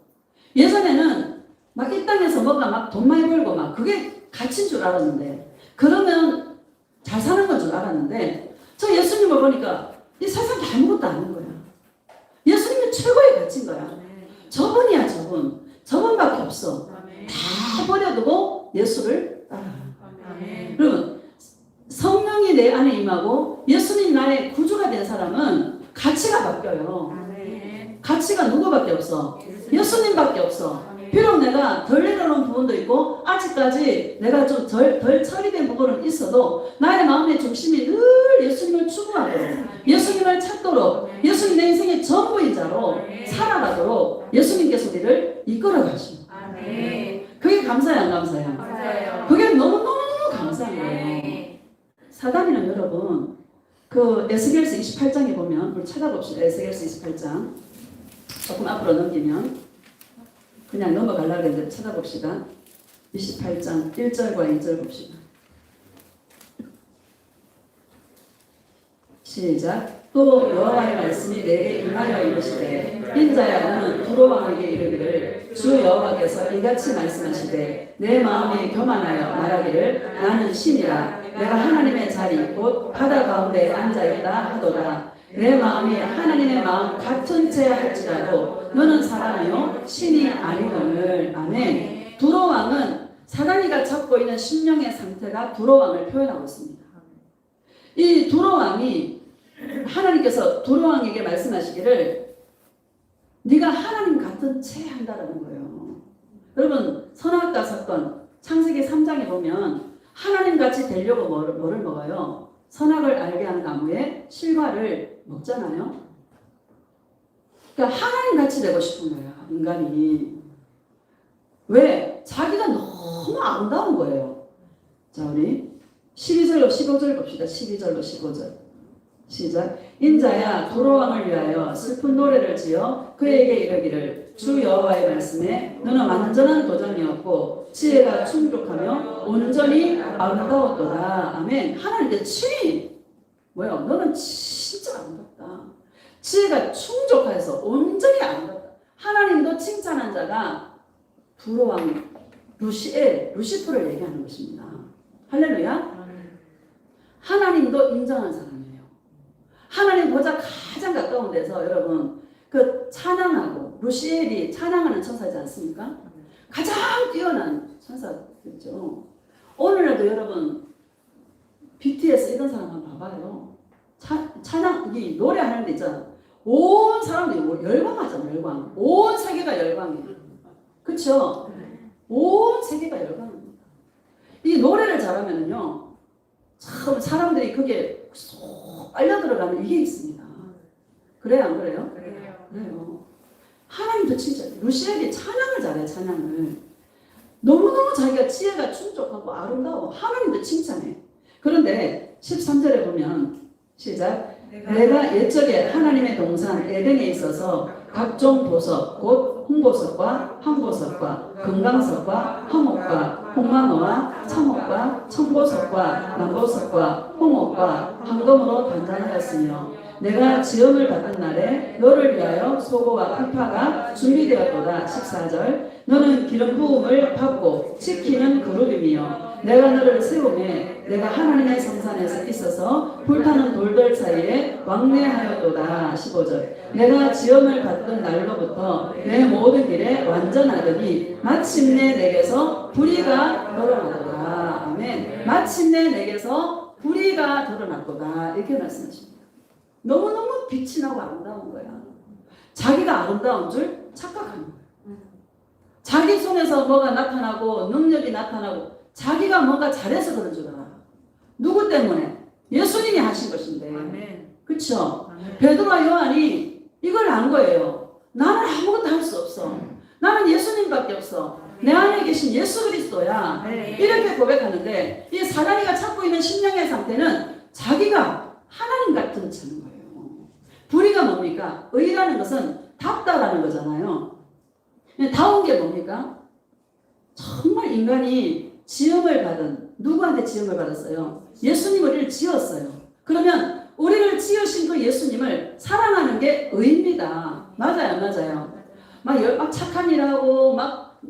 예전에는 막 이 땅에서 뭔가 막 돈 많이 벌고 막 그게 가치인 줄 알았는데 그러면 잘 사는 건 줄 알았는데 저 예수님을 보니까 이 세상에 아무것도 아닌 거야. 예수님이 최고의 가치인 거야. 저분이야 저분. 저분밖에 없어. 다 버려두고 예수를 따라가. 그러면 성령이 내 안에 임하고 예수님 나의 구주가 된 사람은 가치가 바뀌어요. 가치가 누구밖에 없어? 예수님밖에 없어. 비록 내가 덜 내려놓은 부분도 있고 아직까지 내가 좀 덜 처리된 부분은 있어도 나의 마음의 중심이 늘 예수님을 추구하도록 예수님을 찾도록 예수님 내 인생의 전부인 자로 살아가도록 예수님께서 우리를 이끌어 가십니다. 그게 감사해요 안 감사해요? 감사해요. 그게 너무너무 감사한 거예요. 사단이는 여러분 그 에스겔서 28장에 보면 우리 찾아봅시다. 에스겔서 28장 조금 앞으로 넘기면 그냥 넘어가려고 했는데 찾아봅시다. 28장 1절과 2절 봅시다. 시작. 또 여호와의 말씀이 내게 임하여 이르시되 인자야 너는 두로 왕에게 이르기를 주 여호와께서 이같이 말씀하시되 내 마음이 교만하여 말하기를 나는 신이라 내가 하나님의 자리 곧 바다 가운데 앉아있다 하도다. 내 마음이 하나님의 마음 같은 채 할지라도 너는 사람이요 신이 아니거늘. 아멘. 두로 왕은 사단이가 잡고 있는 심령의 상태가 두로 왕을 표현하고 있습니다. 이 두로 왕이 하나님께서 두로 왕에게 말씀하시기를 네가 하나님 같은 채 한다라는 거예요. 여러분 선악과 사건 창세기 3장에 보면 하나님같이 되려고 뭐를 먹어요? 선악을 알게 하는 나무의 실과를 먹잖아요. 그러니까 하나님같이 되고 싶은 거예요. 인간이. 왜? 자기가 너무 아름다운 거예요. 자 우리 12절로 15절 봅시다. 12절로 15절 시작. 인자야 두로 왕을 위하여 슬픈 노래를 지어 그에게 이르기를 주 여호와의 말씀에 너는 완전한 도전이었고 지혜가 충족하며 온전히 아름다웠도다. 아멘. 하나님께 친히 뭐야? 너는 진짜 아름답다. 지혜가 충족해서 온전히 아름답다. 하나님도 칭찬한 자가 두로 왕 루시프를 얘기하는 것입니다. 할렐루야. 하나님도 인정한 사람이에요. 하나님 보좌 가장 가까운 데서 여러분 그 찬양하고 루시엘이 찬양하는 천사지 않습니까? 가장 뛰어난 천사겠죠. 오늘날도 여러분 BTS 이런 사람 한번 봐봐요. 찬양 이 노래하는 데 있잖아. 온 사람들이 열광하잖아. 열광. 온 세계가 열광이에요. 그렇죠? 온 세계가 열광합니다. 이 노래를 잘하면은요, 참 사람들이 그게 쏙 빨려 들어가는 이게 있습니다. 그래요, 안 그래요? 그래요. 하나님도 진짜 루시엘이 찬양을 잘해. 찬양을 너무너무 자기가 지혜가 충족하고 아름다워. 하나님도 칭찬해. 그런데 13절에 보면 시작. 내가 옛적에 하나님의 동산 에덴에 있어서 각종 보석 곧 홍보석과 황보석과 금강석과 화목과 홍마노와 참옥과 청보석과 남보석과 홍옥과 황금으로 단장하였으며 내가 지음을 받은 날에 너를 위하여 소고와 피파가 준비되었도다. 14절. 너는 기름 부음을 받고 지키는 그룹이며 내가 너를 세우매 내가 하나님의 성산에서 있어서 불타는 돌들 사이에 왕래하였도다. 15절. 내가 지음을 받던 날로부터 내 모든 길에 완전하더니 마침내 내게서 불의가 드러나도다. 아멘. 마침내 내게서 불의가 드러났도다. 이렇게 말씀하십니다. 너무너무 빛이 나고 아름다운 거야. 자기가 아름다운 줄 착각하는 거야. 자기 손에서 뭐가 나타나고 능력이 나타나고 자기가 뭔가 잘해서 그런 줄 알아. 누구 때문에? 예수님이 하신 것인데. 그렇죠? 베드로와 요한이 이걸 안 거예요. 나는 아무것도 할 수 없어. 나는 예수님밖에 없어. 내 안에 계신 예수 그리스도야. 이렇게 고백하는데 이 사단이가 찾고 있는 심령의 상태는 자기가 하나님 같은 자는 거예요. 불의가 뭡니까? 의라는 것은 답다라는 거잖아요. 다운 게 뭡니까? 정말 인간이 지음을 받은, 누구한테 지음을 받았어요? 예수님 우리를 지었어요. 그러면 우리를 지으신 그 예수님을 사랑하는 게 의입니다. 맞아요, 맞아요. 막 착한 일하고 막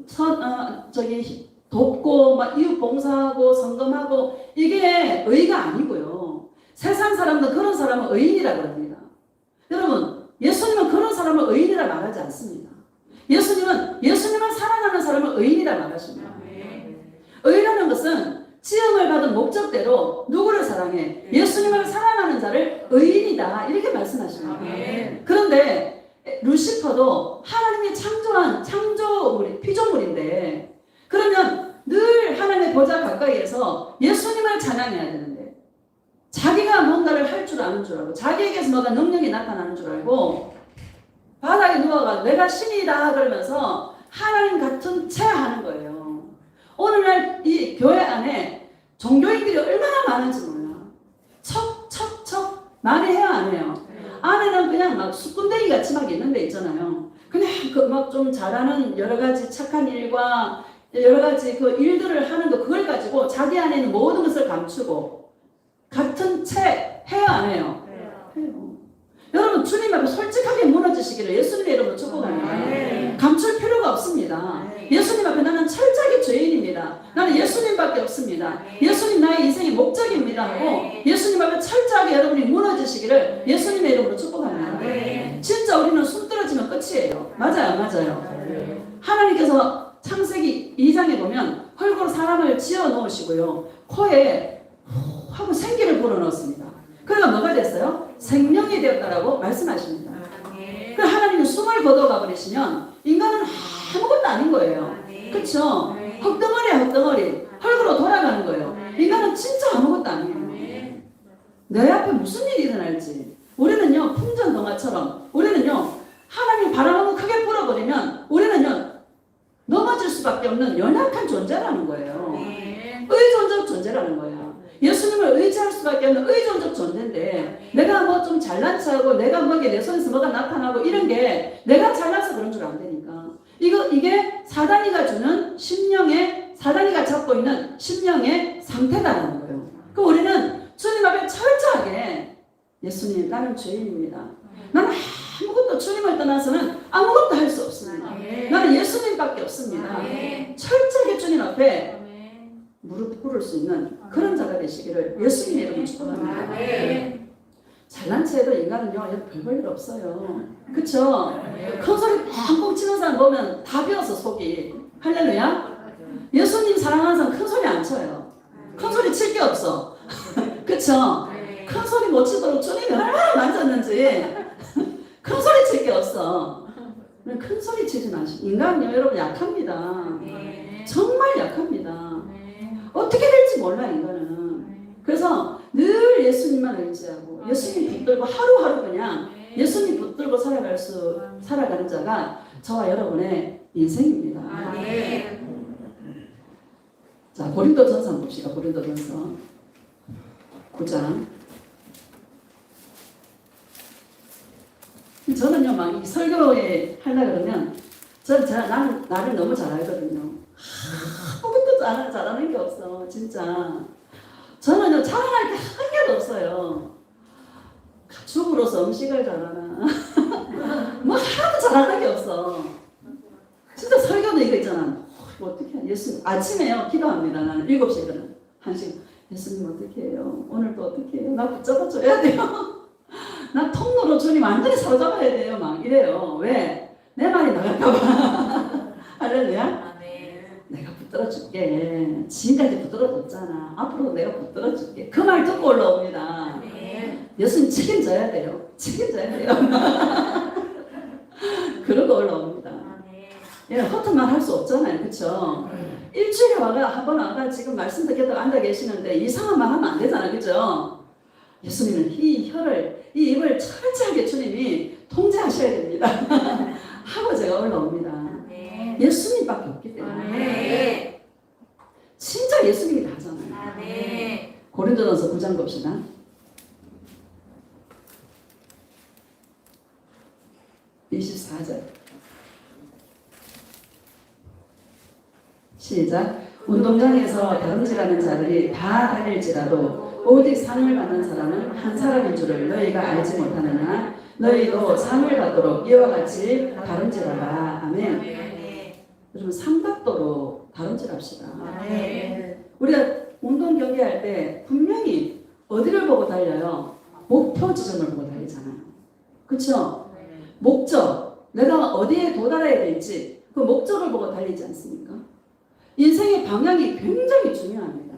돕고 막 이웃 봉사하고 성금하고 이게 의가 아니고요. 세상 사람도 그런 사람은 의인이라고 합니다. 여러분, 예수님은 그런 사람을 의인이라 말하지 않습니다. 예수님을 사랑하는 사람을 의인이라 말하십니다. 의라는 것은 지음을 받은 목적대로 누구를 사랑해? 예수님을 사랑하는 자를 의인이다. 이렇게 말씀하십니다. 그런데 루시퍼도 하나님이 창조한 피조물인데 그러면 늘 하나님의 보좌 가까이에서 예수님을 찬양해야 되는데 자기가 뭔가를 할 줄 아는 줄 알고 자기에게서 뭔가 능력이 나타나는 줄 알고 바닥에 누워가 내가 신이다 그러면서 하나님 같은 채 하는 거예요. 오늘날 이 교회 안에 종교인들이 얼마나 많은지 몰라. 척 많이 해요, 안 해요? 안에는 그냥 막 수군데기 같이 막 있는 데 있잖아요. 그냥 그 막 좀 잘하는 여러 가지 착한 일과 여러 가지 그 일들을 하는 거 그걸 가지고 자기 안에 있는 모든 것을 감추고 같은 채 해요, 안 해요? 아파요. 여러분 주님 앞에 솔직하게 무너지시기를 예수님의 이름으로 축복합니다. 감출 필요가 없습니다. 예수님 앞에 나는 철저하게 죄인입니다. 나는 예수님밖에 없습니다. 예수님 나의 인생의 목적입니다 하고 예수님 앞에 철저하게 여러분이 무너지시기를 예수님의 이름으로 축복합니다. 진짜 우리는 숨 떨어지면 끝이에요. 맞아요. 하나님께서 창세기 2장에 보면 흙으로 사람을 지어 놓으시고요. 코에 하고 생기를 불어넣었습니다. 그러니까 뭐가 됐어요? 생명이 되었다라고 말씀하십니다. 그 하나님은 숨을 거둬가 버리시면 인간은 아무것도 아닌 거예요. 그렇죠? 흙덩어리 흙으로 돌아가는 거예요. 인간은 진짜 아무것도 아니에요. 내 앞에 무슨 일이 일어날지 우리는요 풍전동화처럼 우리는요 하나님 바람 한번 크게 불어버리면 우리는요 넘어질 수밖에 없는 연약한 존재라는 거예요. 의존적 존재라는 거예요. 예수님을 의지할 수밖에 없는 의존적 존재인데 내가 뭐 좀 잘난 척하고 내가 뭐게 내 손에서 뭐가 나타나고 이런 게 내가 잘나서 그런 줄 안 되니까 이게 사단이가 주는 사단이가 잡고 있는 심령의 상태다라는 거예요. 그럼 우리는 주님 앞에 철저하게 예수님 나는 죄인입니다. 나는 아무것도 주님을 떠나서는 아무것도 할 수 없습니다. 나는 예수님밖에 없습니다. 철저하게 주님 앞에 무릎 꿇을 수 있는 그런 자가 되시기를 예수님의 이름으로 축복합니다. 잘난 체해도 인간은요 별볼 일 없어요. 그쵸? 큰 소리 뻥뻥 치는 사람 보면 다 비어서 속이. 할렐루야. 예수님 사랑하는 사람 큰 소리 안 쳐요. 큰 소리 칠 게 없어. 그쵸? 큰 소리 못 치도록 주님이 얼마나 만졌는지 큰 소리 칠 게 없어. 큰 소리 치지 마시고 인간은요 여러분 약합니다. 정말 약합니다. 어떻게 될지 몰라 인간은. 그래서 늘 예수님만 의지하고 예수님 붙들고 하루하루 그냥 예수님 붙들고 살아가는 자가 저와 여러분의 인생입니다. 자, 고린도전서 봅시다. 고린도전서 9장. 저는요 막 이 설교에 하려고 그러면 나는 나를 너무 잘 알거든요. 아무것도 잘하는 게 없어 진짜. 저는요 자랑할 게 한 개도 없어요. 가축으로서 음식을 잘하나 뭐 하나도 잘하는 게 없어. 진짜 설교도 이거 있잖아. 이거 어떻게 해? 예수님 아침에요 기도합니다. 나는 7시에 일어나 1시간 예수님 어떻게 해요? 오늘 또 어떻게 해요? 나 붙잡아줘야 돼요. 나 통로로 주님 완전히 사로잡아야 돼요. 막 이래요. 왜? 내 말이 나갈까봐. 할렐루야. 내가 붙들어줄게. 지금까지 붙들어줬잖아. 앞으로도 내가 붙들어줄게. 그 말 듣고 올라옵니다. 예수님 책임져야 돼요. 책임져야 돼요. 그러고 올라옵니다. 예, 허튼 말 할 수 없잖아요. 그쵸? 일주일에 한번 와가 지금 말씀 듣겠다고 앉아 계시는데 이상한 말 하면 안 되잖아요. 그죠? 예수님은 이 입을 철저하게 주님이 통제하셔야 됩니다. 하고 제가 올라옵니다. 예수님밖에 없기 때문에 진짜 예수님이 다잖아요. 고린도전서 9장 봅시다. 시작. 운동장에서 다름질하는 자들이 다 다닐지라도 오직 상을 받는 사람은 한 사람인 줄을 너희가 알지 못하느냐. 너희도 상을 받도록 이와 같이 다름질하라. 아멘. 여러분 상 받도록 다름질합시다. 우리가 운동 경기할 때 분명히 어디를 보고 달려요? 목표 지점을 보고 달리잖아요. 그렇죠? 목적, 내가 어디에 도달해야 될지 그 목적을 보고 달리지 않습니까? 인생의 방향이 굉장히 중요합니다.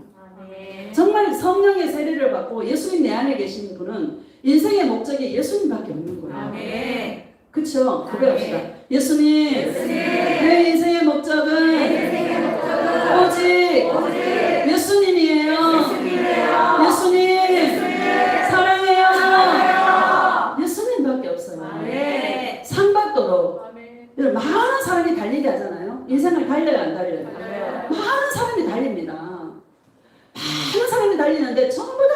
정말 성령의 세례를 받고 예수님 내 안에 계신 분은 인생의 목적이 예수님밖에 없는 거예요. 그렇죠? 고백합시다. 예수님, 내 인생의 목적은 오직 예수님이에요. 예수님 사랑해요. 예수님밖에 없어요. 상 받도록 많은 사람이 달리게 하잖아요. 인생을 달려요, 안 달려요? 많은 사람이 달립니다. 많은 사람이 달리는데 전부 다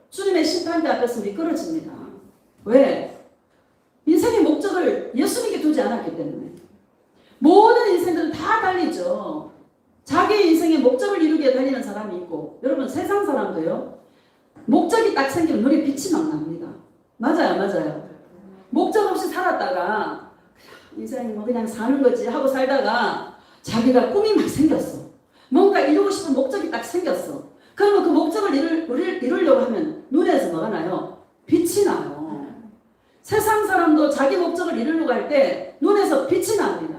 주님의 심판대 앞에서 미끄러집니다. 왜? 인생의 목적을 예수님께 두지 않았기 때문에. 모든 인생들은 다 달리죠. 자기 인생의 목적을 이루기 위해 달리는 사람이 있고, 여러분 세상 사람도요 목적이 딱 생기면 눈에 빛이 막 납니다. 맞아요. 목적 없이 살았다가 인생이 뭐 그냥 사는 거지 하고 살다가 자기가 꿈이 막 생겼어. 뭔가 이루고 싶은 목적이 딱 생겼어. 그러면 그 목적을 이루려고 하면 눈에서 뭐가 나요? 빛이 나요. 세상 사람도 자기 목적을 이루려고 할 때 눈에서 빛이 납니다.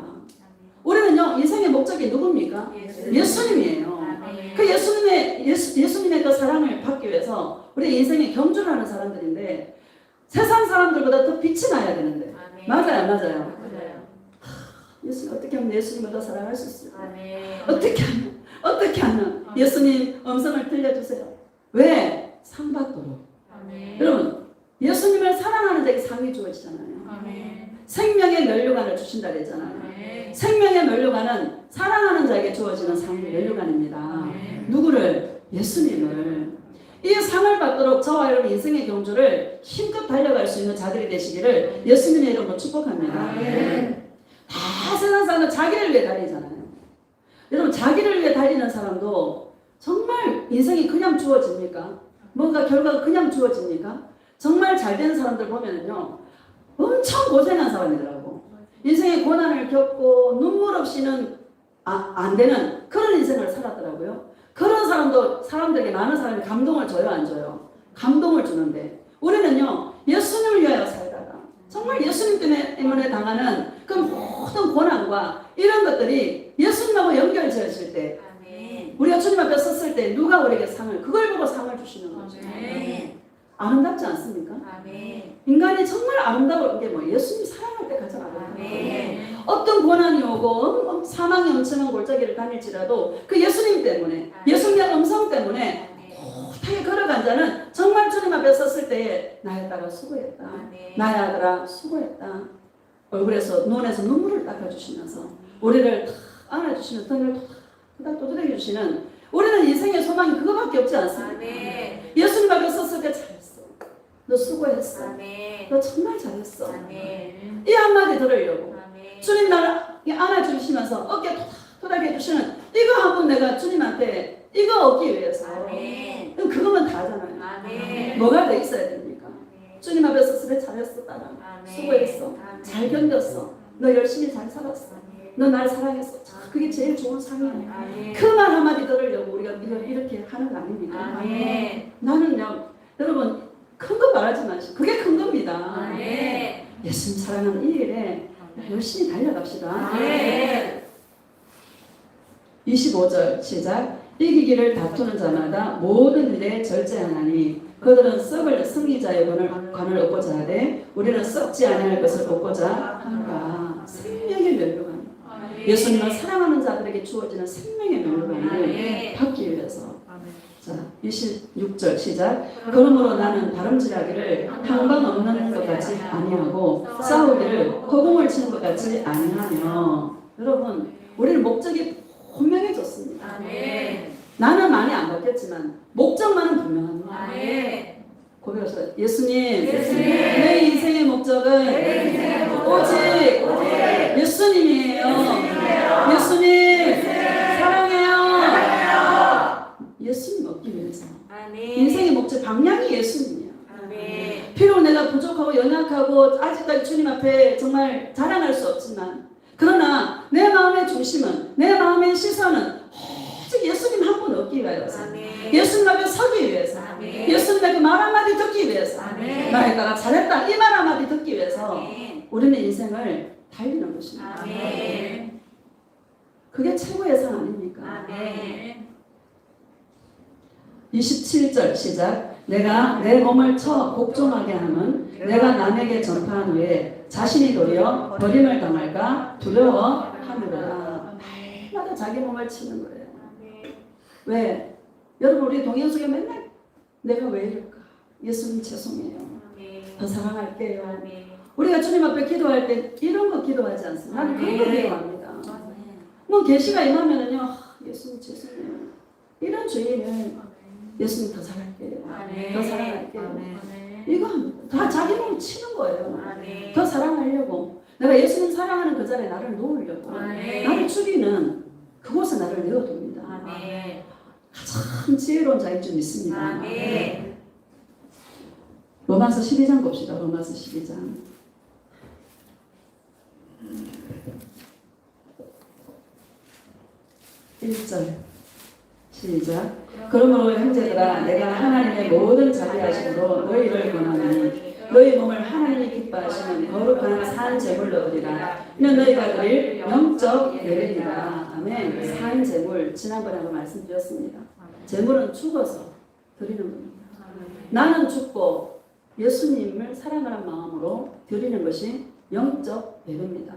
우리는요, 인생의 목적이 누굽니까? 예수님이에요. 그 예수님의 그 사랑을 받기 위해서 우리 인생의 경주를 하는 사람들인데 세상 사람들보다 더 빛이 나야 되는데. 맞아요. 예수님 어떻게 하면 예수님을 더 사랑할 수 있을까요? 어떻게 하면 예수님 음성을 들려주세요. 왜? 상 받도록. 여러분 예수님을 사랑하는 자에게 상이 주어지잖아요. 생명의 면류관을 주신다 그랬잖아요. 생명의 면류관은 사랑하는 자에게 주어지는 상이 면류관입니다. 누구를? 예수님을. 이 상을 받도록 저와 여러분 인생의 경주를 힘껏 달려갈 수 있는 자들이 되시기를 예수님의 이름으로 축복합니다. 다 세상 사람은 자기를 위해 달리잖아요. 여러분 자기를 위해 달리는 사람도 정말 인생이 그냥 주어집니까? 뭔가 결과가 그냥 주어집니까? 정말 잘 되는 사람들 보면은요 엄청 고생한 사람이더라고. 인생의 고난을 겪고 눈물 없이는 안 되는 그런 인생을 살았더라고요. 그런 사람도 사람들에게 많은 사람이 감동을 줘요, 안 줘요? 감동을 주는데 우리는요 예수님을 위하여 살다가 정말 예수님 때문에 당하는 그 모든 고난과 이런 것들이 예수님하고 연결되었을 때 우리가 주님 앞에 섰을 때 누가 우리에게 그걸 보고 상을 주시는 거죠. 아름답지 않습니까? 인간이 정말 아름다운 게 뭐예요? 예수님 사랑할 때 가장 아름다워요. 어떤 고난이 오고 사망의 엄청난 골짜기를 다닐지라도 그 예수님 때문에 예수님의 음성 때문에 고타게 걸어간 자는 정말 주님 앞에 섰을 때에 나의 딸아 수고했다. 나의 아들아 수고했다. 얼굴에서 눈에서 눈물을 닦아주시면서 우리를 탁 안아주시는 등을 탁 두드려 주시는 우리는 인생의 소망이 그거밖에 없지 않습니까? 예수님 앞에 섰을 때 잘했어. 너 수고했어. 너 정말 잘했어. 이 한마디 들으려고 주님 나를 안아주시면서 어깨 토닥토닥 해주시는 이거 한번 내가 주님한테 이거 얻기 위해서 그럼 그거면 다잖아요. 뭐가 더 있어야 됩니까? 주님 앞에 섰을 때 잘했어. 딸아 수고했어. 잘 견뎠어. 너 열심히 잘 살았어. 너 날 사랑했어. 그게 제일 좋은 상이야. 그 말 한마디 들으려고 우리가 이렇게 하는 거 아닙니까? 나는요 여러분 큰 거 말하지 마시고 그게 큰 겁니다. 예수님 사랑하는 이 일에 열심히 달려갑시다. 25절 시작. 이기기를 다투는 자마다 모든 일에 절제하나니 그들은 썩을 승리자의 관을 얻고자 하되 우리는 썩지 아니할 것을 얻고자 하노라. 생명의 면류관. 예수님을 사랑하는 자들에게 주어지는 생명의 면류관을 받기 위해서. 자, 26절 시작. 그러므로 나는 다름질하기를 향방 없는 것 같이 아니하고 싸우기를 허공을 치는 것 같이 아니하며. 여러분 우리는 목적이 분명해졌습니다. 나는 많이 안 바뀌었지만 목적만은 분명합니다. 고백하셔서 예수님 내 인생의 목적은 오직 예수님이에요. 예수님 사랑해요. 예수님 얻기 위해서 인생의 목적 방향이 예수님이에요. 비록 내가 부족하고 연약하고 아직까지 주님 앞에 정말 자랑할 수 없지만 그러나 내 마음의 중심은 내 마음의 시선은 오직 예수님 한 분 얻기 위해서 예수님 앞에 서기 위해서 예수님의 그 말 한마디 듣기 위해서 나의 딸아 잘했다 이 말 한마디 듣기 위해서 우리는 인생을 달리는 것입니다. 그게 최고의 상 아닙니까? 27절 시작. 내가 내 몸을 쳐 복종하게 하면 내가 남에게 전파한 후에 자신이 도리어 버림을 당할까 두려워하느라. 날마다 자기 몸을 치는 거예요. 왜? 여러분 우리 동영상에 맨날 내가 왜 이럴까? 예수님 죄송해요. 더 사랑할게요. 우리가 주님 앞에 기도할 때 이런 거 기도하지 않습니다. 나는 그런 거 기도합니다. 뭐 계시가 임하면은요 예수님 죄송해요. 이런 주의는 예수님 더 사랑할게요. 더 사랑할게요. 이거 다 자기 몸을 치는 거예요. 더 사랑하려고. 내가 예수님 사랑하는 그 자리에 나를 놓으려고. 나를 죽이는 그곳에 나를 내어둡니다. 가장 지혜로운 자인 줄 믿습니다. 로마서 12장 봅시다. 로마서 12장. 1절 시작. 그러므로 형제들아 내가 하나님의 모든 자비하심으로 너희를 권하노니 너희 몸을 하나님이 기뻐하시는 거룩한 산 제물로 드리라. 이는 너희가 드릴 영적 예배이다. 아멘. 산 제물 지난번에 한번 말씀드렸습니다. 제물은 죽어서 드리는 겁니다. 나는 죽고 예수님을 사랑하는 마음으로 드리는 것이 영적 예배입니다.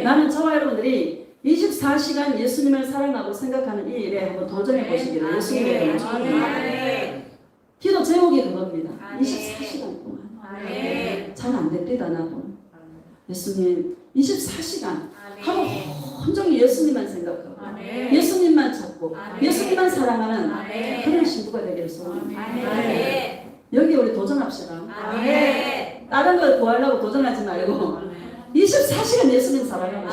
나는 저와 여러분들이 24시간 예수님을 사랑하고 생각하는 이 일에 한번 도전해 보시기를 예수님의 이름으로 축원합니다. 기도 제목이 그겁니다. 24시간 동안. 잘 안 됩니다. 나도. 예수님 24시간 하루 온종일 예수님만 생각하고 예수님만 찾고 예수님만 사랑하는 그런 신부가 되기를 소원합니다. 여기 우리 도전합시다. 다른 걸 구하려고 도전하지 말고 24시간 예수님 사랑하고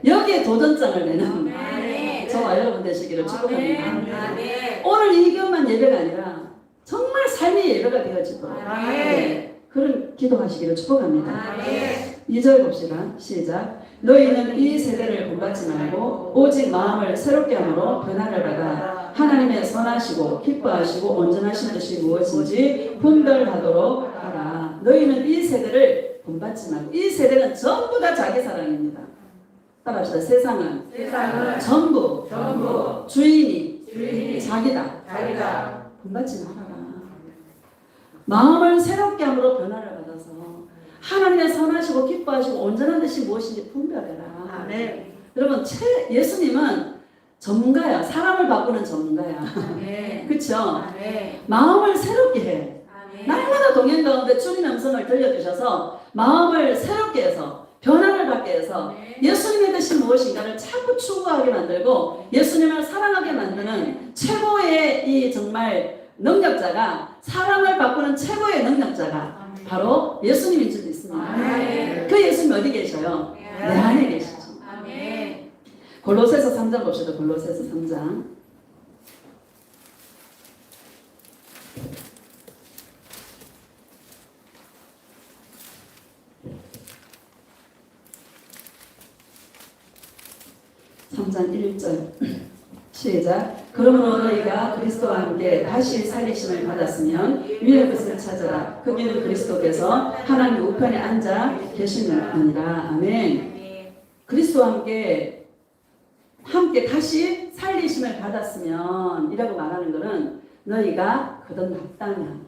여기에 도전장을 내는 저와 여러분 되시기를 축복합니다. 오늘 이 기도만 예배가 아니라 정말 삶의 예배가 되어지도록 그런 기도하시기를 축복합니다. 2절 봅시다. 시작. 너희는 이 세대를 본받지 말고 오직 마음을 새롭게 함으로 변화를 받아 하나님의 선하시고 기뻐하시고 온전하신 뜻이 무엇인지 분별하도록 하라. 너희는 이 세대를 본받지 말고 이 세대는 전부 다 자기 사랑입니다. 따라합시다. 세상은 전부 주인이 자기다. 본받지 말아라. 마음을 새롭게 함으로 변화를 받아서 하나님의 선하시고 기뻐하시고 온전한 뜻이 무엇인지 분별해라. 여러분 예수님은 전문가야. 사람을 바꾸는 전문가야. 그렇죠? 마음을 새롭게 해. 날마다 동행 가운데 주님의 음성을 들려주셔서 마음을 새롭게 해서 변화를 받게 해서 예수님의 뜻이 무엇인가를 자꾸 추구하게 만들고 예수님을 사랑하게 만드는 최고의 이 정말 능력자가 사람을 바꾸는 최고의 능력자가 바로 예수님인 줄 믿습니다. 그 예수님 어디 계셔요? 내 안에 계시죠. 골로새서 3장 봅시다. 골로새서 3장. (3장 1절) 시작. 그러므로 너희가 그리스도와 함께 다시 살리심을 받았으면 위의 것을 찾으라. 그는 그리스도께서 하나님 우편에 앉아 계시느니라. 아멘. 그리스도와 함께 다시 살리심을 받았으면 이라고 말하는 것은 너희가 거듭났다면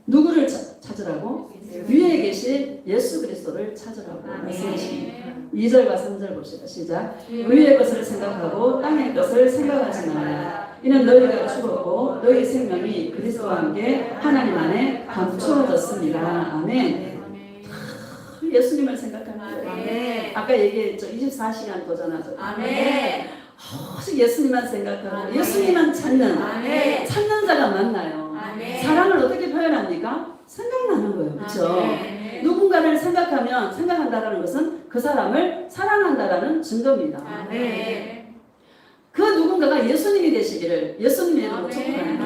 누구를 찾으라고? 위에 계신 예수 그리스도를 찾으라고 말씀하십니다. 2절과 3절 봅시다. 시작. 위의 것을 생각하고 땅의 것을 생각하지 말라. 이는 너희가 죽었고 너희 생명이 그리스도와 함께 하나님 안에 감추어졌습니다. 아멘. 예수님을 생각하는 거예요. 아까 얘기했죠. 24시간 도전하죠. 오직 예수님만 생각하고 예수님만 찾는 자가 만나요. 사랑을 어떻게 표현합니까? 생각나는 거예요. 그렇죠? 누군가를 생각한다는 것은 그 사람을 사랑한다라는 증거입니다. 그 누군가가 예수님이 되시기를 예수님의 이름으로 축복합니다.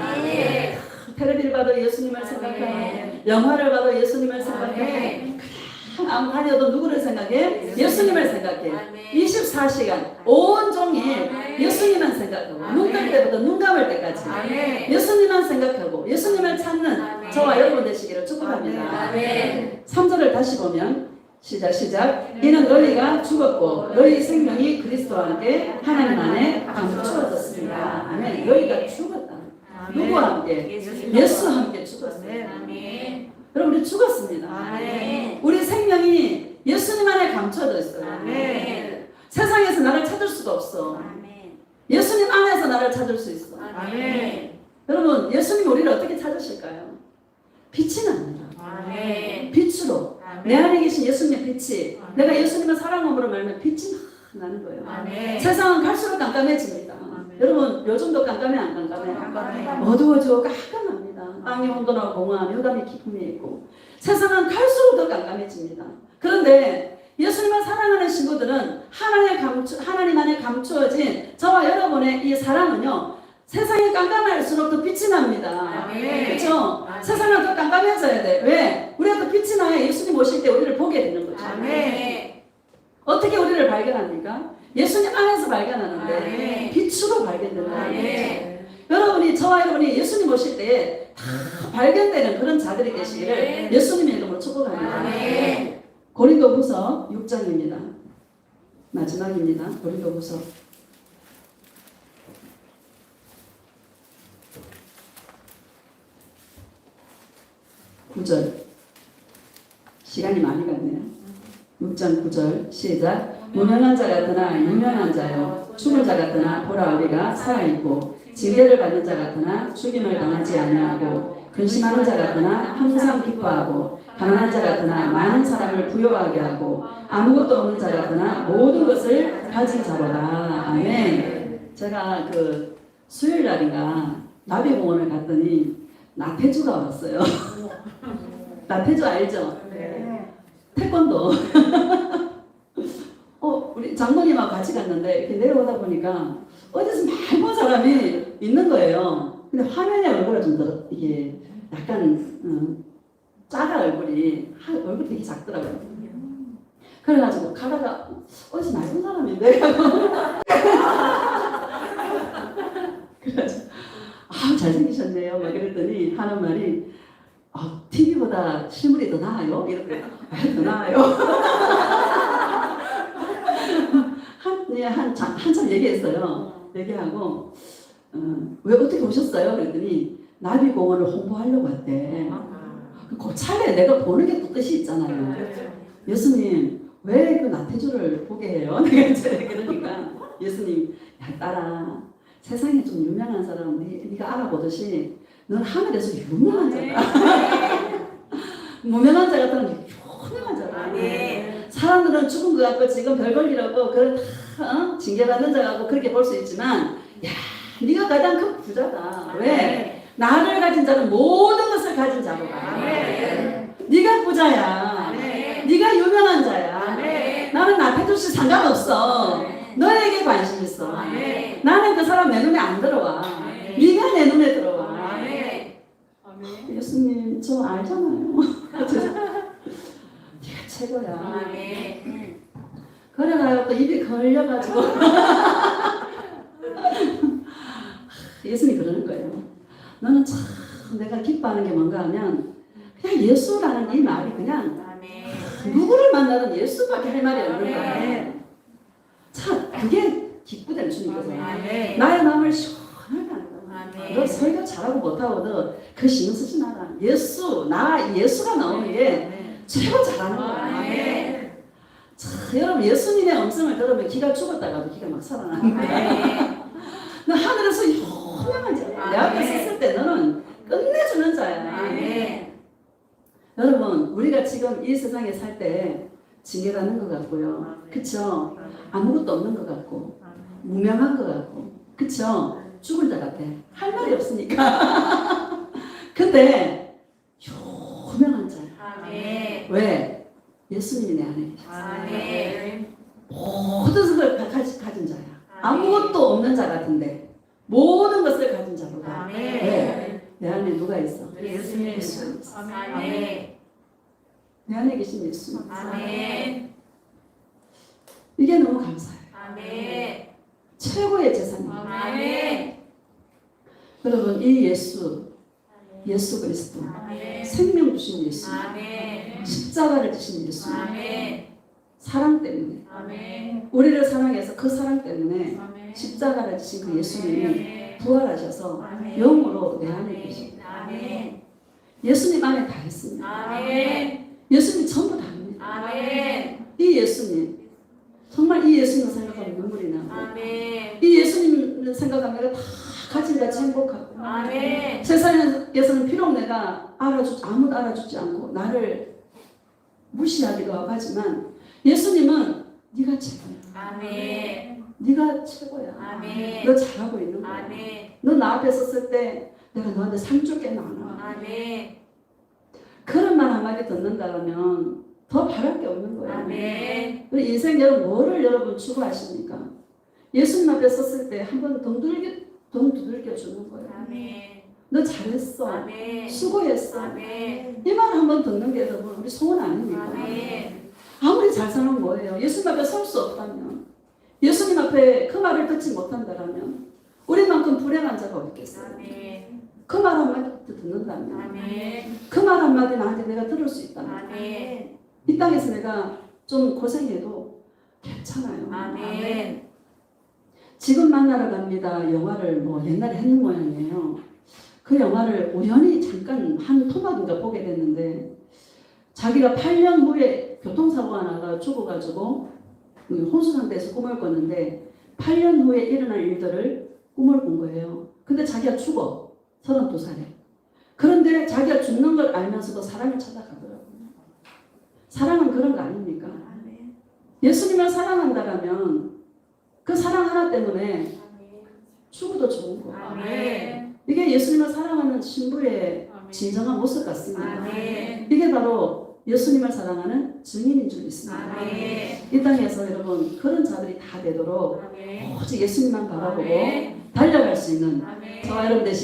텔레비를 봐도 예수님을 생각하고 영화를 봐도 예수님을 생각하고 아무 다녀도 누구를 생각해? 예수님을 생각해. 24시간 온종일 예수님만 생각하고 눈 뜰 때부터 눈 감을 때까지 예수님만 생각하고 예수님을 찾는 저와 여러분 되시기를 축복합니다. 3절을 다시 보면 시작. 이는 너희가 죽었고 너희 생명이 그리스도와 함께 하나님 안에 감추어졌습니다. 아멘. 너희가 죽었다. 누구와 함께? 예수와 함께 죽었어요. 여러분 우리 죽었습니다. 우리 생명이 예수님 안에 감춰져 있어요. 세상에서 나를 찾을 수가 없어. 예수님 안에서 나를 찾을 수 있어. 여러분 예수님이 우리를 어떻게 찾으실까요? 빛이 납니다. 빛으로 내 안에 계신 예수님의 빛이 내가 예수님을 사랑함으로 말하면 빛이 나는 거예요. 세상은 갈수록 깜깜해집니다. 여러분 요즘도 깜깜해 안 깜깜해요? 어두워지고 깜깜합니다. 땅의 온도나 공허함, 흑암의 깊음이 있고 세상은 갈수록 더 깜깜해집니다. 그런데 예수님을 사랑하는 친구들은 하나님 안에 감추어진 저와 여러분의 이 사랑은요 세상이 깜깜할수록 더 빛이 납니다. 아멘. 그렇죠? 아멘. 세상은 더 깜깜해져야 돼. 왜? 우리가 더 빛이 나야 예수님 오실 때 우리를 보게 되는 거죠. 아멘. 어떻게 우리를 발견합니까? 예수님 안에서 발견하는데 아멘. 빛으로 발견된다는 거죠. 아멘. 여러분이 저와 여러분이 예수님 오실 때 다 발견되는 그런 자들이 계시기를 아멘. 예수님의 이름으로 축복합니다. 아멘. 고린도후서 6장입니다. 마지막입니다. 고린도후서 9절. 시간이 많이 갔네요. 6장 9절 시작. 무명한 자 같으나 유명한 자요 죽은 자 같으나 보라 우리가 살아있고 징계를 받는 자 같으나 죽임을 당하지 아니하고 근심하는 자 같으나 항상 기뻐하고 가난한 자 같으나 많은 사람을 부요하게 하고 아무것도 없는 자 같으나 모든 것을 가진 자로다. 아멘. 제가 그 수요일 날인가 나비공원을 갔더니 나태주가 왔어요. 나태주 알죠? 네. 태권도. 우리 장모님하고 같이 갔는데 이렇게 내려오다 보니까 어디서 많이 본 사람이 있는 거예요. 근데 화면에 얼굴이 좀 더 이게 약간 작아 얼굴이 얼굴이 되게 작더라고요. 그래가지고 가다가 어디서 많이 본 사람인데 그래가지고 잘생기셨네요. 막 이랬더니 하는 말이 TV보다 실물이 더 나아요? 이렇게 더 나아요? 한참 얘기했어요. 얘기하고 왜 어떻게 오셨어요? 그랬더니 나비공원을 홍보하려고 왔대. 그 차에 내가 보는 게 또 뜻이 있잖아요. 예수님 왜 그 나태주를 보게 해요? 내가 이제 그러니까 예수님 야 딸아 세상에 좀 유명한 사람 네가 알아보듯이 넌 하늘에서 유명한 자다. 무명한 자 같다는 유명한 자다. 사람들은 죽은 것 같고 지금 별걸 일 없고 그걸 다 징계받는 자 같고 그렇게 볼 수 있지만 야 네가 가장 큰 부자다. 왜? 나를 가진 자는 모든 것을 가진 자로다. 네가 부자야. 네가 유명한 자야. 나는 나태주씨 상관없어. 너에게 관심 있어. 나는 그 사람 내 눈에 안 들어와. 네가 내 눈에 들어와. 예수님 저 알잖아요. 네가 최고야. 그래가지고 또 입이 걸려가지고 예수님 그러는 거예요. 너는 참 내가 기뻐하는 게 뭔가 하면 그냥 예수라는 이 말이 그냥 누구를 만나든 예수밖에 할 말이 없는 거예요. 참 그게 기쁘다는 주님께서 나의 마음을 시원하게 하는 거야. 너 설교 잘하고 못하고도 그 신경 쓰지 마라. 예수가 나오는 게 최고 잘하는 거야. 참, 여러분 예수님의 음성을 들으면 기가 죽었다가도 기가 막 살아나는 거야. 너 하늘에서 유명한 자야. 내 앞에 섰을 때 너는 끝내주는 자야. 여러분 우리가 지금 이 세상에 살 때 징계받는 것 같고요. 그쵸? 아무것도 없는 것 같고 무명한 것 같고 그쵸? 죽은 자 같아. 할 말이 없으니까. 근데 유명한 자야. 왜? 예수님이 내 안에 계셨어요. 모든 것을 가진 자야. 아무것도 없는 자 같은데 모든 것을 가진 자로다. 왜? 내 안에 누가 있어? 예수님. 예수 있어. 내 안에 계신 예수. 이게 너무 감사해요. 최고의 재산입니다. 여러분 이 예수 그리스도 생명 주신 예수 십자가를 지신 예수 사랑 때문에 우리를 사랑해서 그 사랑 때문에 십자가를 지신 그 예수님이 부활하셔서 영으로 내 안에 계십니다. 예수님 안에 다 있습니다. 예수님 전부 다입니다. 이 예수님 정말 이 예수님 생각하면 눈물이 나고 이 예수님 생각하면 내가 다 가진같이 행복하고 세상에서는 비록 내가 아무도 알아주지 않고 나를 무시하기도 하고 하지만 예수님은 네가 최고야. 네가 최고야. 너 잘하고 있는 거야. 너 나 앞에 섰을 때 내가 너한테 상 줄 게 많아. 그런 말 한마디 듣는다면 더 바랄 게 없는 거예요. 우리 인생 여러분 뭐를 여러분 추구하십니까? 예수님 앞에 섰을 때 한번 덩들기 돈 두들겨 주는 거예요. 아멘. 너 잘했어. 아멘. 수고했어. 아멘. 이 말 한번 듣는 게 여러분 우리 소원 아닙니까? 아멘. 아무리 잘 사는 거예요. 예수님 앞에 설 수 없다면, 예수님 앞에 그 말을 듣지 못한다라면 우리만큼 불행한 자가 어딨겠어요? 아멘. 그 말 한마디 듣는다면, 아멘. 그 말 한마디 나한테 내가 들을 수 있다면, 아멘. 이 땅에서 내가 좀 고생해도 괜찮아요. 아멘. 지금 만나러 갑니다. 영화를 뭐 옛날에 했는 모양이에요. 그 영화를 우연히 잠깐 한 토막인가 보게 됐는데, 자기가 8년 후에 교통사고가 나가 죽어가지고 혼수 상태에서 꿈을 꿨는데 8년 후에 일어날 일들을 꿈을 꾼 거예요. 근데 자기가 죽어. 32살에. 그런데 자기가 죽는 걸 알면서도 사랑을 찾아가더라고요. 사랑은 그런 거 아닙니까? 아멘. 예수님을 사랑한다라면 그 사랑 하나 때문에 죽어도 좋은 거예요. 아멘. 이게 예수님을 사랑하는 신부의 진정한 모습 같습니다. 아멘. 이게 바로 예수님을 사랑하는 증인인 줄 믿습니다. 아멘. 이 땅에서 여러분 그런 자들이 다 되도록 아멘. 오직 예수님만 바라보고 아멘. 달려갈 수 있는 아멘. 저와 여러분 되시길